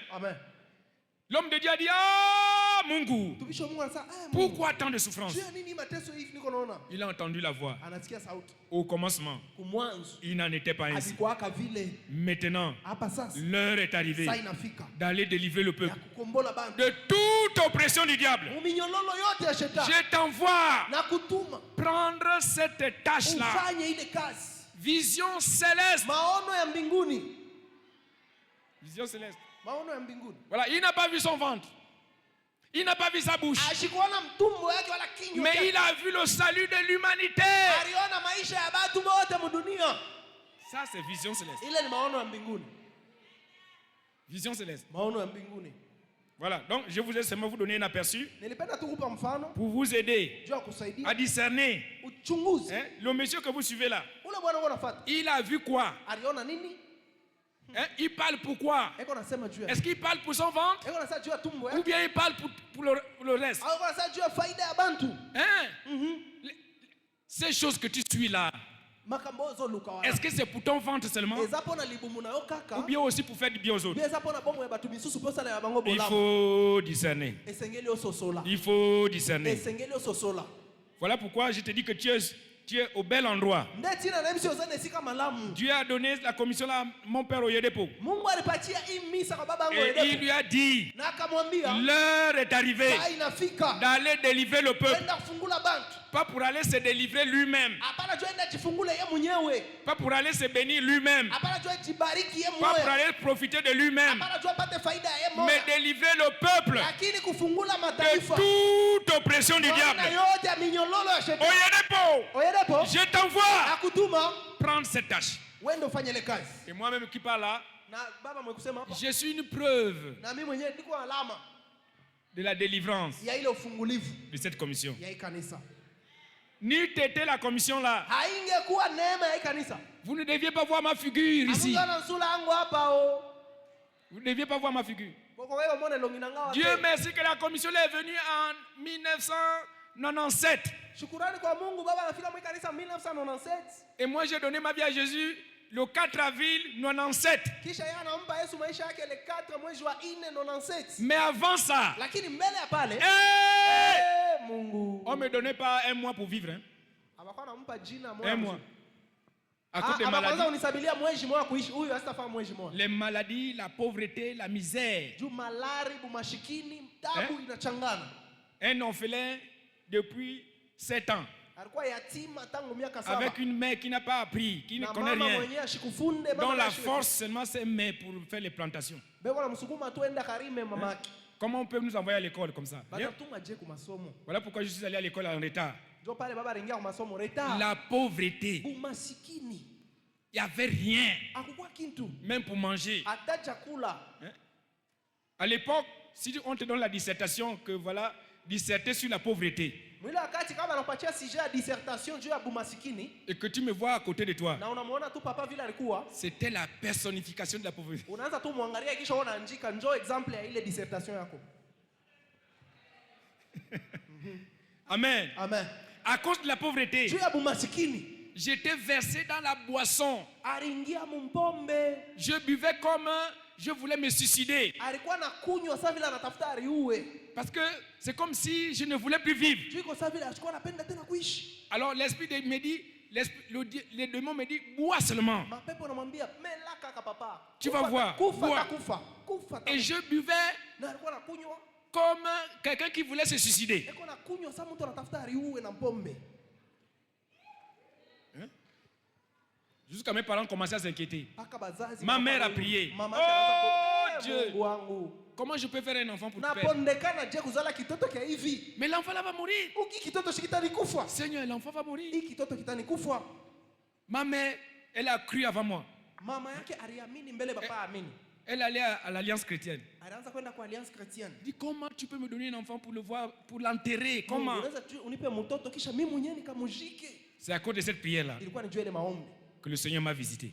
L'homme de Dieu a dit, ah, Mungu, pourquoi tant de souffrance? Il a entendu la voix. Au commencement, il n'en était pas ainsi. Maintenant, l'heure est arrivée d'aller délivrer le peuple de toute oppression du diable. Je t'envoie prendre cette tâche-là. Vision céleste. Vision céleste. Voilà, il n'a pas vu son ventre. Il n'a pas vu sa bouche. Mais il a vu le salut de l'humanité. Ça, c'est vision céleste. Vision céleste. Voilà, donc je vous ai seulement vous donner un aperçu pour vous aider à discerner. Le monsieur que vous suivez là, il a vu quoi? Hein? Il parle pourquoi? Est-ce qu'il parle pour son ventre? Ou bien il parle pour le reste? Hein? Ces choses que tu suis là, est-ce que c'est pour ton ventre seulement? Ou bien aussi pour faire du bien aux autres? Il faut discerner. Il faut discerner. Voilà pourquoi je te dis que tu es au bel endroit. Dieu a donné la commission à mon père Oyedepo. Et il lui a dit, l'heure est arrivée d'aller délivrer le peuple. Pas pour aller se délivrer lui-même. Pas pour aller se bénir lui-même. Pas pour aller profiter de lui-même. Mais délivrer le peuple de toute oppression du diable. Oyedepo, je t'envoie prendre cette tâche. Et moi-même qui parle là, je suis une preuve de la délivrance de cette commission. N'eût été la commission là, vous ne deviez pas voir ma figure ici. Vous ne deviez pas voir ma figure. Dieu merci que la commission est venue en 1997. Et moi j'ai donné ma vie à Jésus le 4 avril 97. Mais avant ça, on ne me donnait pas un mois pour vivre. Hein? Un mois. À cause des maladies. Les maladies, la pauvreté, la misère. Hein? Un orphelin depuis 7 ans. Avec une mère qui n'a pas appris, qui ne connaît rien. Dont la force seulement c'est mère pour faire les plantations. Comment on peut nous envoyer à l'école comme ça? Voilà pourquoi je suis allé à l'école en retard. La pauvreté. Il n'y avait rien. Même pour manger. Hein? À l'époque, si on te donne la dissertation, que voilà, disserter sur la pauvreté. Et que tu me vois à côté de toi, c'était la personnification de la pauvreté. Amen. Amen. À cause de la pauvreté, j'étais versé dans la boisson. Je buvais comme je voulais me suicider. Parce que c'est comme si je ne voulais plus vivre. Alors l'esprit me dit, le démon me dit, bois seulement. Tu vas voir. Bois. Et je buvais comme quelqu'un qui voulait se suicider. Hein? Jusqu'à mes parents commençaient à s'inquiéter. Ma mère a prié. Oh Dieu! Comment je peux faire un enfant pour te perdre? Mais l'enfant là va mourir. Seigneur, l'enfant va mourir. Ma mère, elle a cru avant moi. Elle allait à l'Alliance chrétienne. Dit, comment tu peux me donner un enfant pour le voir, pour l'enterrer? Comment? C'est à cause de cette prière-là que le Seigneur m'a visité.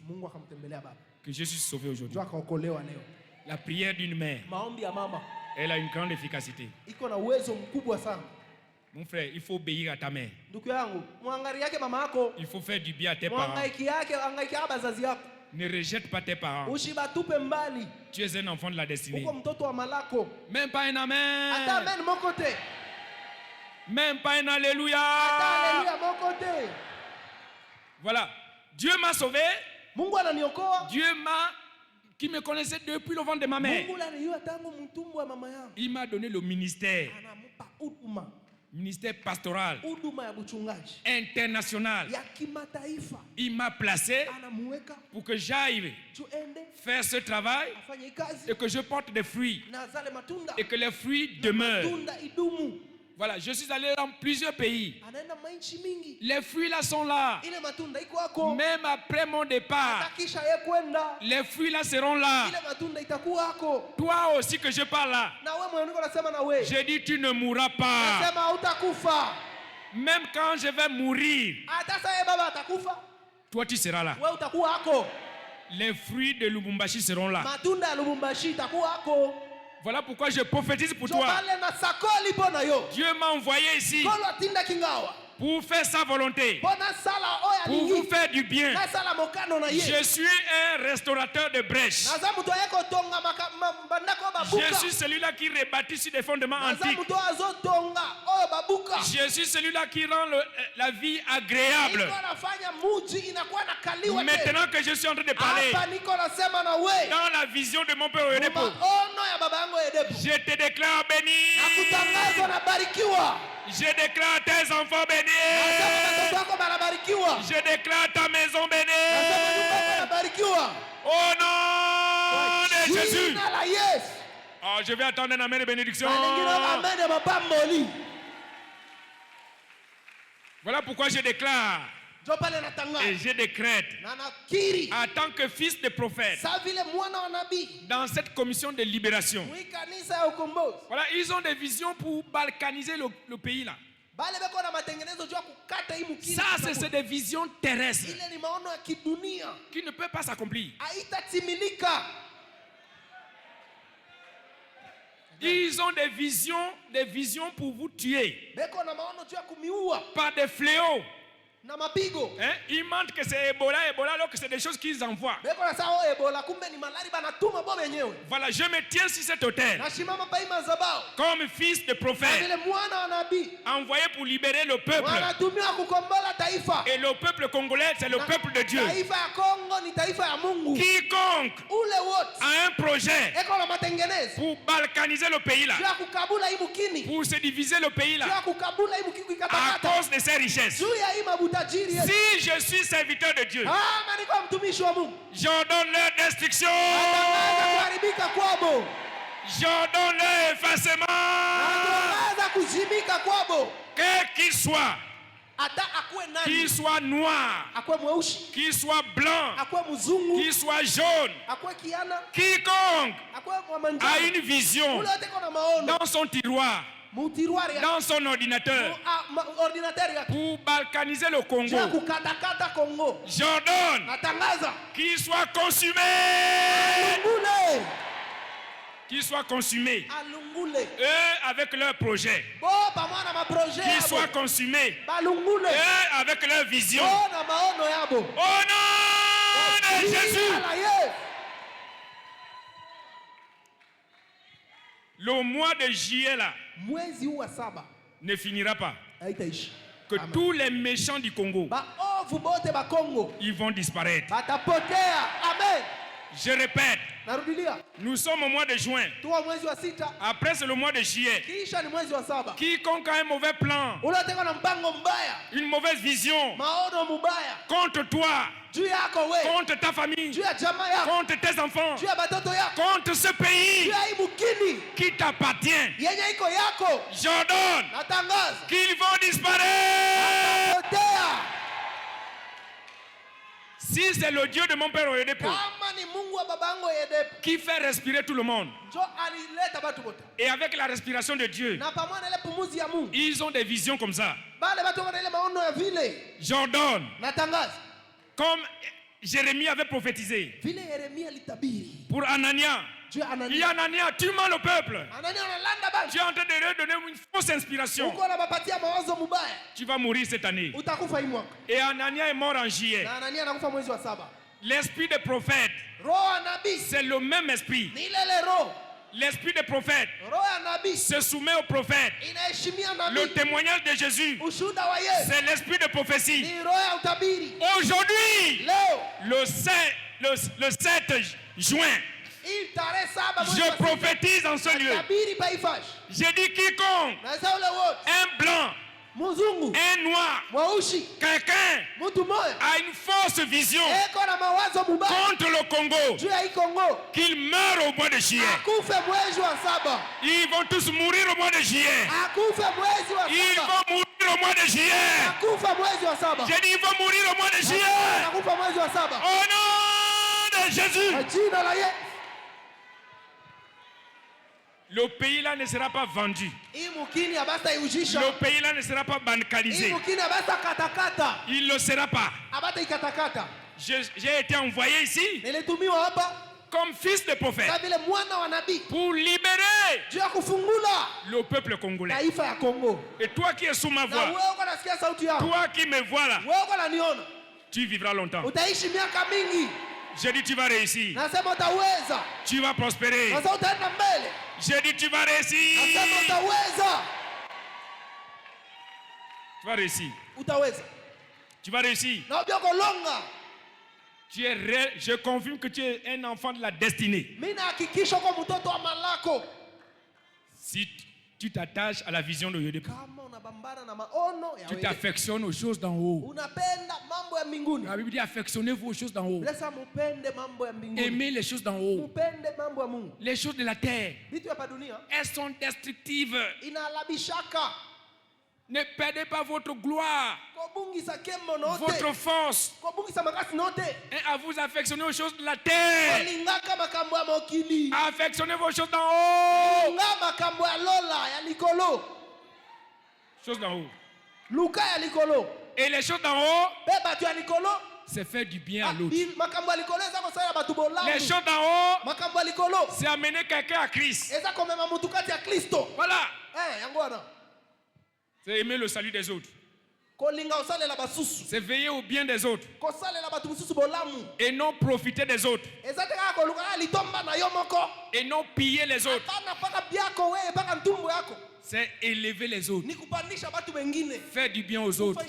Que je suis sauvé aujourd'hui. La prière d'une mère, elle a une grande efficacité. Mon frère, il faut obéir à ta mère. Il faut faire du bien à tes parents. Ne rejette pas tes parents. Tu es un enfant de la destinée. Même pas un amen. Même pas un alléluia. Voilà. Dieu m'a sauvé. Dieu qui me connaissait depuis le ventre de ma mère. Il m'a donné le ministère. Ministère pastoral. International. Il m'a placé pour que j'aille faire ce travail et que je porte des fruits. Et que les fruits demeurent. Voilà, je suis allé dans plusieurs pays. Les fruits là sont là. Même après mon départ, les fruits là seront là. Toi aussi que je parle là, j'ai dit tu ne mourras pas. Même quand je vais mourir, toi tu seras là. Les fruits de Lubumbashi seront là. Matunda ya Lubumbashi itakuwako. Voilà pourquoi je prophétise pour toi. Dieu m'a envoyé ici pour faire sa volonté, pour vous faire du bien. Je suis un restaurateur de brèches. Je suis celui-là qui rebâtit sur des fondements antiques. Je suis celui-là qui rend la vie agréable. Maintenant que je suis en train de parler, dans la vision de mon Père Oyedepo, je te déclare béni. Je déclare tes enfants bénis. Je déclare ta maison bénie. Au nom de Jésus. Oh, je vais attendre un amen de bénédiction. Voilà pourquoi je déclare et je décrète en tant que fils de prophète dans cette commission de libération. Voilà, ils ont des visions pour balkaniser le pays là. Ça, c'est des visions terrestres qui ne peuvent pas s'accomplir. Ils ont des visions pour vous tuer par des fléaux. Hein? Ils mentent que c'est Ebola, alors que c'est des choses qu'ils envoient. Voilà, je me tiens sur cet autel comme fils de prophète, envoyé pour libérer le peuple. Et le peuple congolais, c'est le peuple de Dieu. Quiconque a un projet pour balkaniser le pays là, pour se diviser le pays là, à cause de ses richesses. Si je suis serviteur de Dieu, j'ordonne leur destruction. J'ordonne leur effacement. Quel qu'il soit, qu'il soit noir, qu'il soit blanc, qu'il soit jaune, quiconque a une vision dans son tiroir, dans son ordinateur, pour balkaniser le Congo, j'ordonne qu'il soit consumé. Qu'ils soient consumés. Eux avec leurs projets. Qu'ils soient consumés. Eux avec leur vision. Au nom de Jésus. Le mois de juillet là ne finira pas. Que tous les méchants du Congo, ils vont disparaître. Amen. Je répète, nous sommes au mois de juin. Après c'est le mois de juillet. Quiconque a un mauvais plan, une mauvaise vision contre toi, contre ta famille, contre tes enfants, contre ce pays qui t'appartient, j'ordonne qu'ils vont disparaître. Si c'est le Dieu de mon Père Oyedepo qui fait respirer tout le monde, et avec la respiration de Dieu, ils ont des visions comme ça. J'ordonne, comme Jérémie avait prophétisé pour Anania. Il y a Anania, tu mens le peuple. Tu es en train de leur donner une fausse inspiration. Tu vas mourir cette année. Et Anania est mort en juillet. L'esprit des prophètes, c'est le même esprit. L'esprit des prophètes se soumet aux prophètes. Le témoignage de Jésus, c'est l'esprit de prophétie. Aujourd'hui, le 7 juin, je prophétise en ce lieu. J'ai dit quiconque, un blanc, un noir, quelqu'un a une fausse vision contre le Congo, qu'il meure au mois de juillet. Ils vont tous mourir au mois de juillet. Ils vont mourir au mois de juillet. J'ai dit ils vont mourir au mois de juillet. Au nom de Jésus. Le pays là ne sera pas vendu. Le pays là ne sera pas bancalisé. Il ne le sera pas. J'ai été envoyé ici comme fils de prophète pour libérer le peuple congolais. Et toi qui es sous ma voix, toi qui me vois là, tu vivras longtemps. J'ai dit tu vas réussir. Tu vas prospérer. J'ai dit tu vas réussir. Tu vas réussir. Tu vas réussir. Je confirme que tu es un enfant de la destinée. Si tu t'attaches à la vision de Dieu, tu t'affectionnes aux choses d'en haut. La Bible dit affectionnez-vous aux choses d'en haut. Aimez les choses d'en haut. Les choses de la terre, elles sont destructives. Ne perdez pas votre gloire, votre force, et à vous affectionner aux choses de la terre. Affectionnez vos choses d'en haut. Choses d'en haut. Et les choses d'en haut, c'est faire du bien à l'autre. Les choses d'en haut, c'est amener quelqu'un à Christ. Voilà. C'est aimer le salut des autres. C'est veiller au bien des autres. Et non profiter des autres. Et non piller les autres. C'est élever les autres. Faire du bien aux autres.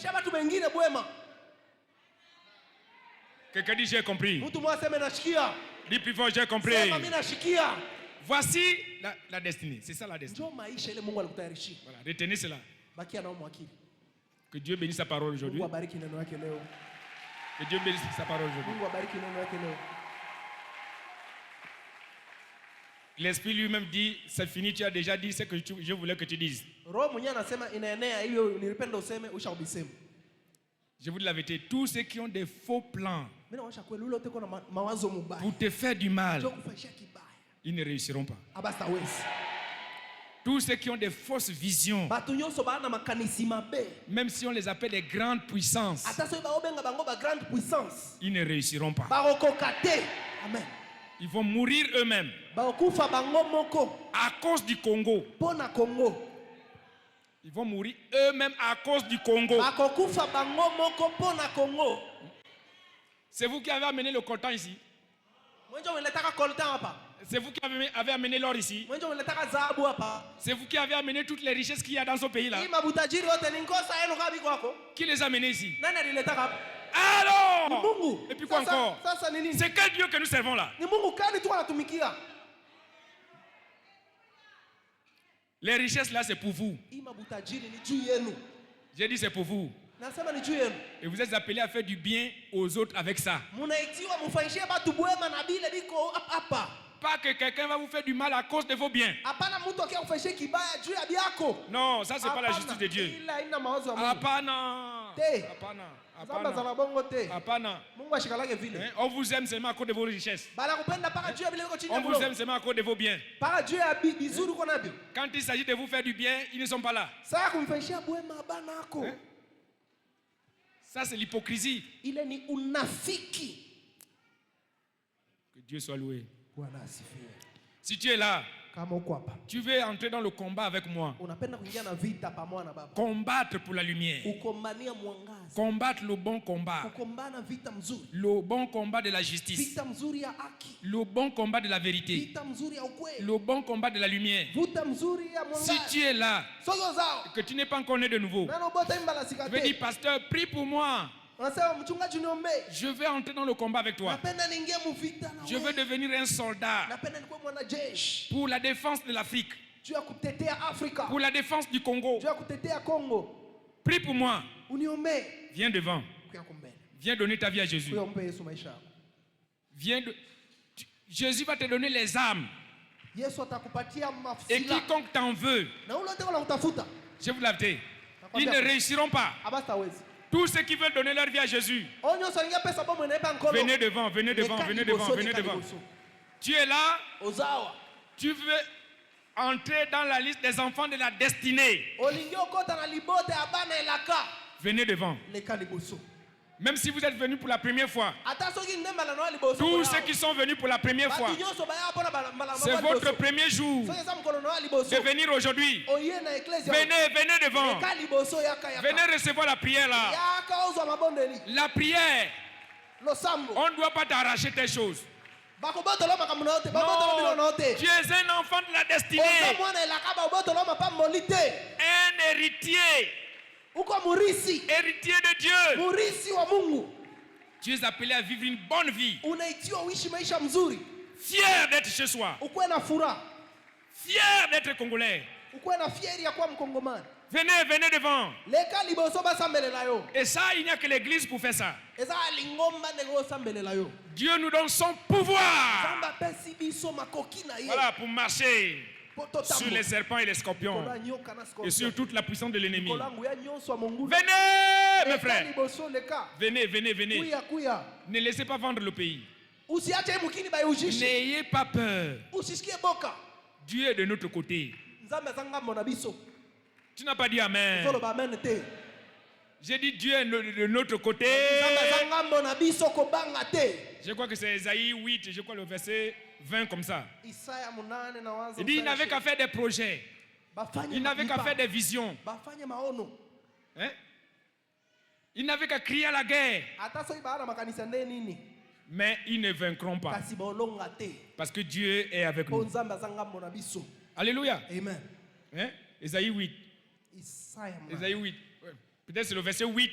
Quelqu'un dit j'ai compris. Dis plus fort j'ai compris. Voici la destinée. C'est ça la destinée. Voilà, retenez cela. Que Dieu bénisse sa parole aujourd'hui. Que Dieu bénisse sa parole aujourd'hui. L'Esprit lui-même dit, c'est fini, tu as déjà dit ce que je voulais que tu dises. Je vous dis la vérité, tous ceux qui ont des faux plans pour te faire du mal, ils ne réussiront pas. Tous ceux qui ont des fausses visions, même si on les appelle des grandes puissances, ils ne réussiront pas. Amen. Ils vont mourir eux-mêmes à cause du Congo. Ils vont mourir eux-mêmes à cause du Congo. C'est vous qui avez amené le coltan ici. C'est vous qui avez amené l'or ici. C'est vous qui avez amené toutes les richesses qu'il y a dans ce pays-là. Qui les a amenés ici? Alors, et puis quoi encore? C'est quel Dieu que nous servons là? Les richesses là, c'est pour vous. J'ai dit c'est pour vous. Et vous êtes appelés à faire du bien aux autres avec ça. Pas que quelqu'un va vous faire du mal à cause de vos biens. Non, ça c'est pas la justice de Dieu. On vous aime seulement à cause de vos richesses. On vous aime seulement à cause de vos biens. Quand il s'agit de vous faire du bien, ils ne sont pas là. Ça c'est l'hypocrisie. Que Dieu soit loué. Si tu es là, tu veux entrer dans le combat avec moi. Combattre pour la lumière. Combattre le bon combat. Le bon combat de la justice. Le bon combat de la vérité. Le bon combat de la lumière. Si tu es là, que tu n'es pas encore né de nouveau, je vais dire, pasteur, prie pour moi. Je vais entrer dans le combat avec toi. Je veux devenir un soldat pour la défense de l'Afrique, pour la défense du Congo. Prie pour moi. Viens devant. Viens donner ta vie à Jésus. Jésus va te donner les âmes. Et quiconque t'en veut, je vous l'avais dit, ils ne réussiront pas. Tous ceux qui veulent donner leur vie à Jésus, venez devant, venez devant, venez devant, venez devant. Tu es là, tu veux entrer dans la liste des enfants de la destinée. Venez devant. Même si vous êtes venus pour la première fois, tous ceux qui sont venus pour la première fois, c'est votre premier jour de venir aujourd'hui. Venez devant. Venez recevoir la prière là. La prière, on ne doit pas t'arracher tes choses. Non, tu es un enfant de la destinée. Un héritier. Héritier de Dieu. Tu es appelé à vivre une bonne vie. Fier d'être chez soi. Fier d'être congolais. Venez devant. Et ça, il n'y a que l'église pour faire ça. Dieu nous donne son pouvoir. Voilà, pour marcher sur les serpents et les scorpions et sur toute la puissance de l'ennemi. Venez, mes frères. Venez. Ne laissez pas vendre le pays. N'ayez pas peur. Dieu est de notre côté. Tu n'as pas dit Amen. J'ai dit Dieu est de notre côté. Je crois que c'est Esaïe 8, je crois le verset 20 comme ça. Il dit il n'avait qu'à faire des projets. Il n'avait qu'à faire des visions. Hein? Il n'avait qu'à crier à la guerre. Mais ils ne vaincront pas. Parce que Dieu est avec nous. Alléluia. Amen. Hein? Esaïe 8. Esaïe 8. Peut-être c'est le verset 8.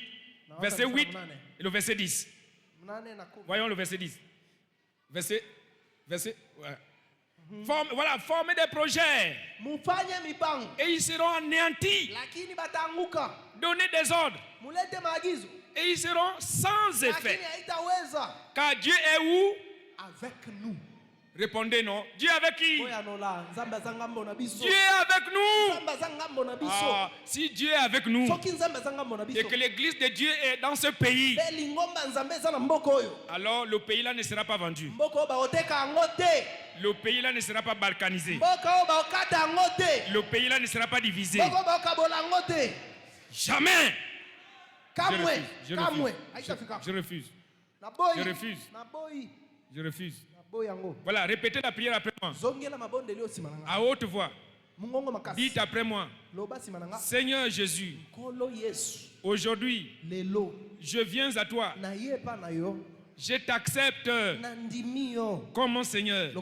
Verset 8 et le verset 10. Voyons le verset 10. Verset. Ouais. Formez des projets. Et ils seront anéantis. Donnez des ordres. Et ils seront sans effet. Car Dieu est où? Avec nous. Répondez non. Dieu est avec qui? Dieu est avec nous. Ah, si Dieu est avec nous et que l'église de Dieu est dans ce pays, alors le pays là ne sera pas vendu. Le pays là ne sera pas balkanisé. Le pays là ne sera pas divisé. Jamais. Je refuse. Voilà, répétez la prière après moi. À haute voix. Dites après moi. Seigneur Jésus, aujourd'hui, je viens à toi. Je t'accepte comme mon Seigneur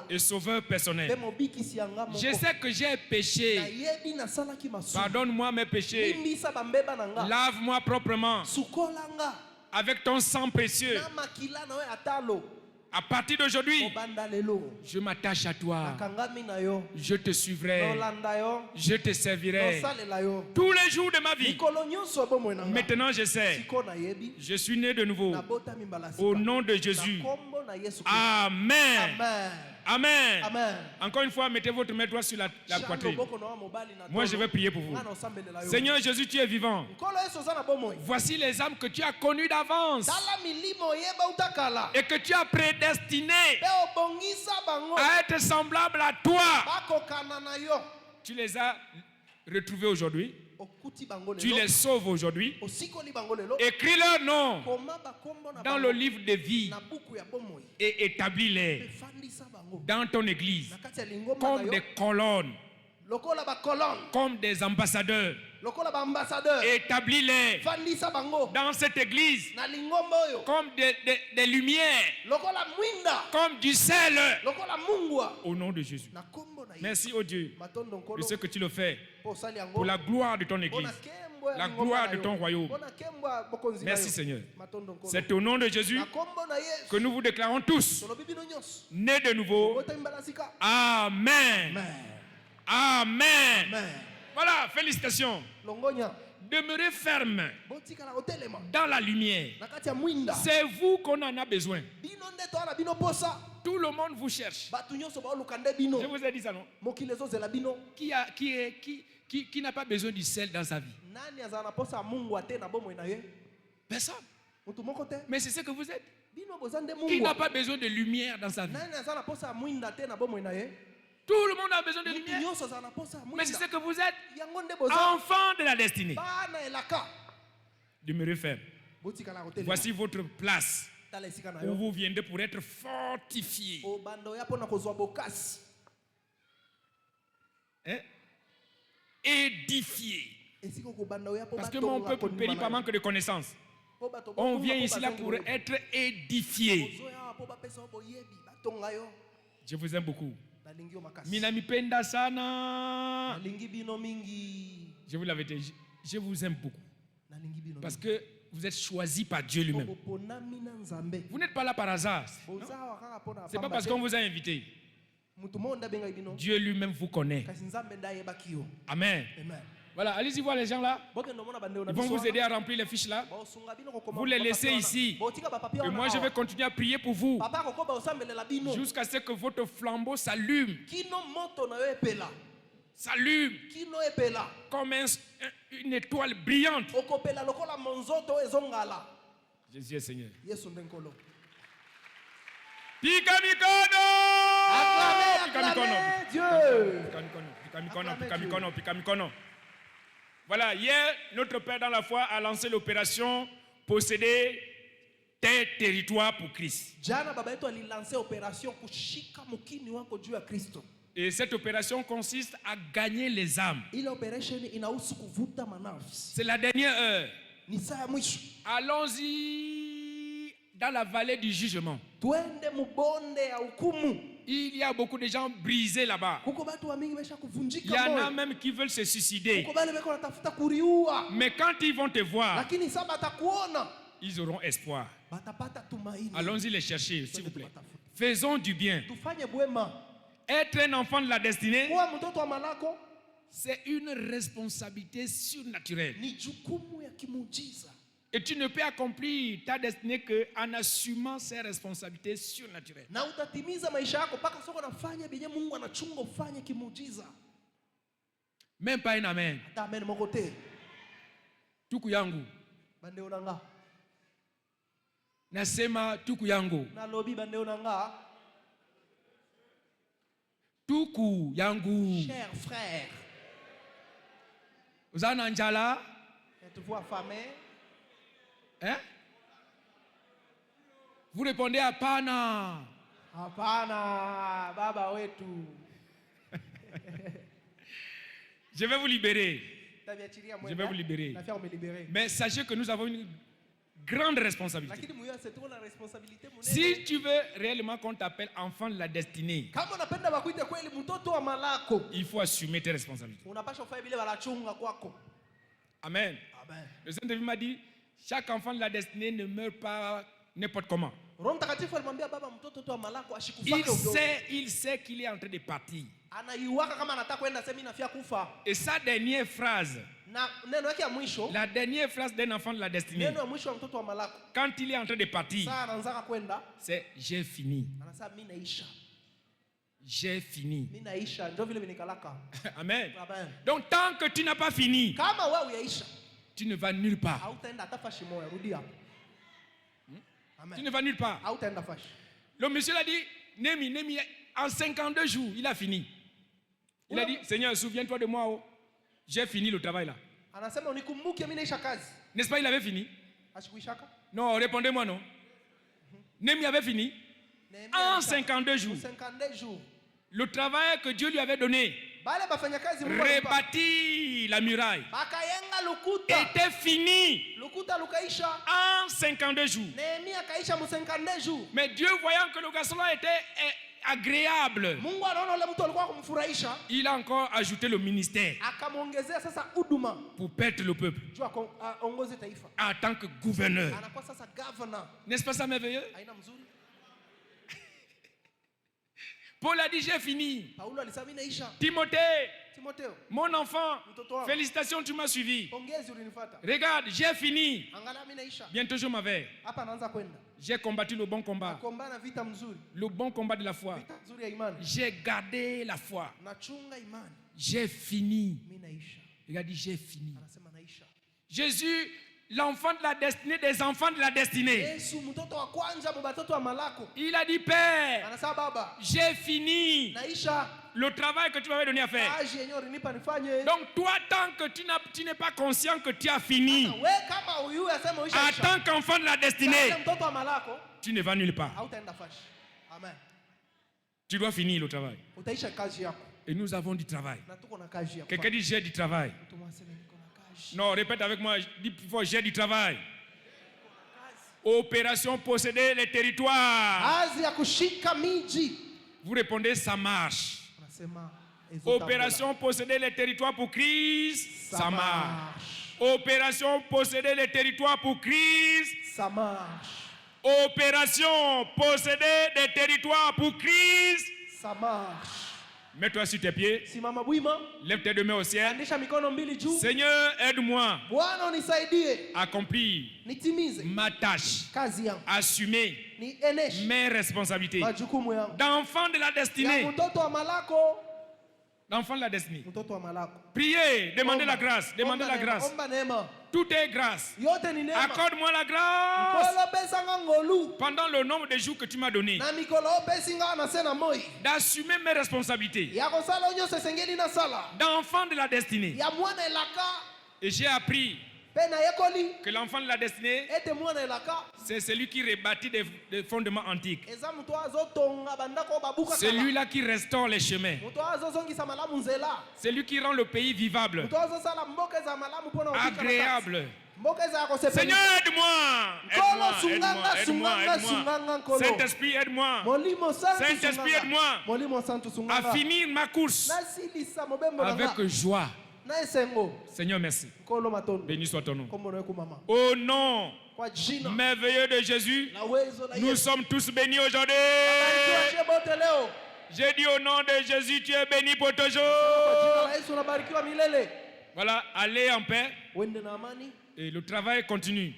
et Sauveur personnel. Je sais que j'ai péché. Pardonne-moi mes péchés. Lave-moi proprement avec ton sang précieux. À partir d'aujourd'hui, je m'attache à toi. Je te suivrai. Je te servirai tous les jours de ma vie. Maintenant, je sais. Je suis né de nouveau. Au nom de Jésus. Amen. Amen. Encore une fois, mettez votre main droite sur la poitrine. Moi, je vais prier pour vous. Seigneur Jésus, tu es vivant. Voici les âmes que tu as connues d'avance et que tu as prédestinées à être semblables à toi. Tu les as retrouvées aujourd'hui. Tu les sauves aujourd'hui. Écris leur nom dans le livre de vie et établis-les dans ton église comme des colonnes, comme des ambassadeurs. Établis-les dans cette église comme des lumières, comme du sel. Au nom de Jésus. Merci, oh Dieu, de ce que tu le fais pour la gloire de ton église, la gloire de ton royaume. Merci, Seigneur. C'est au nom de Jésus que nous vous déclarons tous nés de nouveau. Amen. Amen. Voilà, félicitations. Demeurez ferme dans la lumière. C'est vous qu'on en a besoin. Tout le monde vous cherche. Je vous ai dit ça, non? Qui n'a pas besoin du sel dans sa vie? Personne. Mais c'est ce que vous êtes. Qui n'a pas besoin de lumière dans sa vie? Tout le monde a besoin de lumière. Mais c'est ce que vous êtes. Enfants de la destinée. Demeurez ferme. Voici votre place où vous viendrez pour être fortifié. Hein? Édifié. Parce que mon peuple périt par manque de connaissances. On vient ici là pour être édifié. Je vous aime beaucoup. Minamipenda sana. Je vous l'avais dit, je vous aime beaucoup. Parce que vous êtes choisi par Dieu lui-même. Vous n'êtes pas là par hasard. Ce n'est pas parce qu'on vous a invité. Dieu lui-même vous connaît. Amen. Voilà, allez-y voir les gens là. Ils vont vous aider à remplir les fiches là. Vous les laissez ici. Et moi je vais continuer à prier pour vous. Jusqu'à ce que votre flambeau s'allume. S'allume. Comme une étoile brillante. Jésus est Seigneur. Pika mikono! Pika mikono. Voilà, hier, notre Père dans la foi a lancé l'opération posséder tes territoires pour Christ. Et cette opération consiste à gagner les âmes. C'est la dernière heure. Allons-y dans la vallée du jugement. Il y a beaucoup de gens brisés là-bas. Il y en a même qui veulent se suicider. Mais quand ils vont te voir, ils auront espoir. Allons-y les chercher, s'il vous plaît. Faisons du bien. Être un enfant de la destinée, c'est une responsabilité surnaturelle. Et tu ne peux accomplir ta destinée qu'en assumant ces responsabilités surnaturelles. Même pas un amen. Tuku yangu. Nasema tuku yangu. Tuku yangu. Cher frère. Uzana njala. Êtes-vous affamé? Hein? Vous répondez à Pana. Hapana, baba wetu. Je vais vous libérer. Je vais vous libérer. Mais sachez que nous avons une grande responsabilité. Si tu veux réellement qu'on t'appelle enfant de la destinée, il faut assumer tes responsabilités. Amen. Le Saint-Esprit m'a dit, chaque enfant de la destinée ne meurt pas n'importe comment. Il sait qu'il est en train de partir. Et sa dernière phrase, la dernière phrase d'un enfant de la destinée, quand il est en train de partir, c'est « j'ai fini ». J'ai fini. Amen. Donc tant que tu n'as pas fini, tu ne vas nulle part. Tu ne vas nulle part. Le monsieur l'a dit, Némi, en 52 jours, il a fini. Il a dit, Seigneur, souviens-toi de moi. Oh. J'ai fini le travail là. N'est-ce pas, il avait fini? Non, répondez-moi non. Némi avait fini. En 52 jours. Le travail que Dieu lui avait donné, rebâtir la muraille, était fini en 52 jours. Mais Dieu, voyant que le garçon là était agréable, il a encore ajouté le ministère pour perdre le peuple en tant que gouverneur. N'est-ce pas ça merveilleux? Paul a dit, j'ai fini. Timothée, mon enfant, félicitations, tu m'as suivi. Regarde, j'ai fini. Bientôt je m'en vais. J'ai combattu le bon combat. Le bon combat de la foi. J'ai gardé la foi. J'ai fini. Il a dit, j'ai fini. Jésus, l'enfant de la destinée des enfants de la destinée. Il a dit, Père, j'ai fini le travail que tu m'avais donné à faire. Donc toi, tant que tu n'es pas conscient que tu as fini, en tant qu'enfant de la destinée, tu ne vas nulle part. Tu dois finir le travail. Et nous avons du travail. Quelqu'un dit j'ai du travail. Non, répète avec moi. Dis plus fort, j'ai du travail. Opération posséder les territoires. Vous répondez ça marche. Opération posséder les territoires pour Christ, ça marche. Opération posséder les territoires pour Christ, ça marche. Opération posséder des territoires pour Christ, ça marche. Mets-toi sur tes pieds. Lève tes deux mains au ciel. Seigneur, aide-moi à accomplir ma tâche, assumer mes responsabilités d'enfant de la destinée. D'enfant de la destinée. Priez, demandez la grâce. Demandez la grâce. Tout est grâce. Accorde-moi la grâce pendant le nombre de jours que tu m'as donné d'assumer mes responsabilités d'enfant de la destinée. Et j'ai appris que l'enfant de la destinée, c'est celui qui rebâtit des fondements antiques. C'est lui-là qui restaure les chemins. C'est lui qui rend le pays vivable, agréable. Seigneur, aide-moi. Saint-Esprit, aide-moi. Saint-Esprit, aide-moi à finir ma course avec joie. Seigneur, merci. Béni soit ton nom. Au nom merveilleux de Jésus, nous sommes tous bénis aujourd'hui. J'ai dit au nom de Jésus, tu es béni pour toujours. Voilà, allez en paix. Et le travail continue.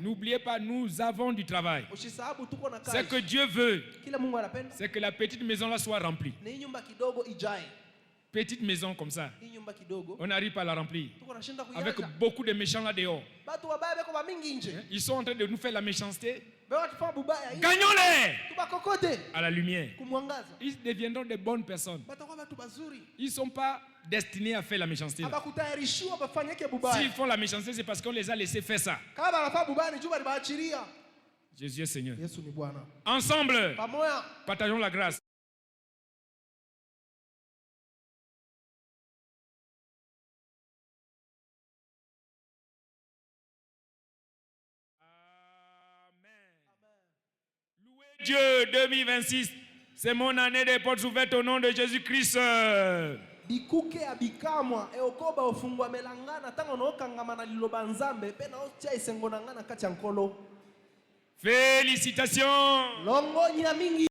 N'oubliez pas, nous avons du travail. Ce que Dieu veut, c'est que la petite maison là soit remplie. Petite maison comme ça, on n'arrive pas à la remplir. Avec beaucoup de méchants là dehors. Ils sont en train de nous faire la méchanceté. Gagnons-les à la lumière. Ils deviendront de bonnes personnes. Ils ne sont pas destinés à faire la méchanceté. S'ils font la méchanceté, c'est parce qu'on les a laissés faire ça. Jésus est Seigneur. Ensemble, partageons la grâce. Dieu 2026, c'est mon année des portes ouvertes au nom de Jésus-Christ. Bikuke abikamwa eokoba ofungwa melangana tango nokangama na liloba nzambe pe na otia isengo nangana kati ya nkolo. Félicitations. Longo nyina mingi.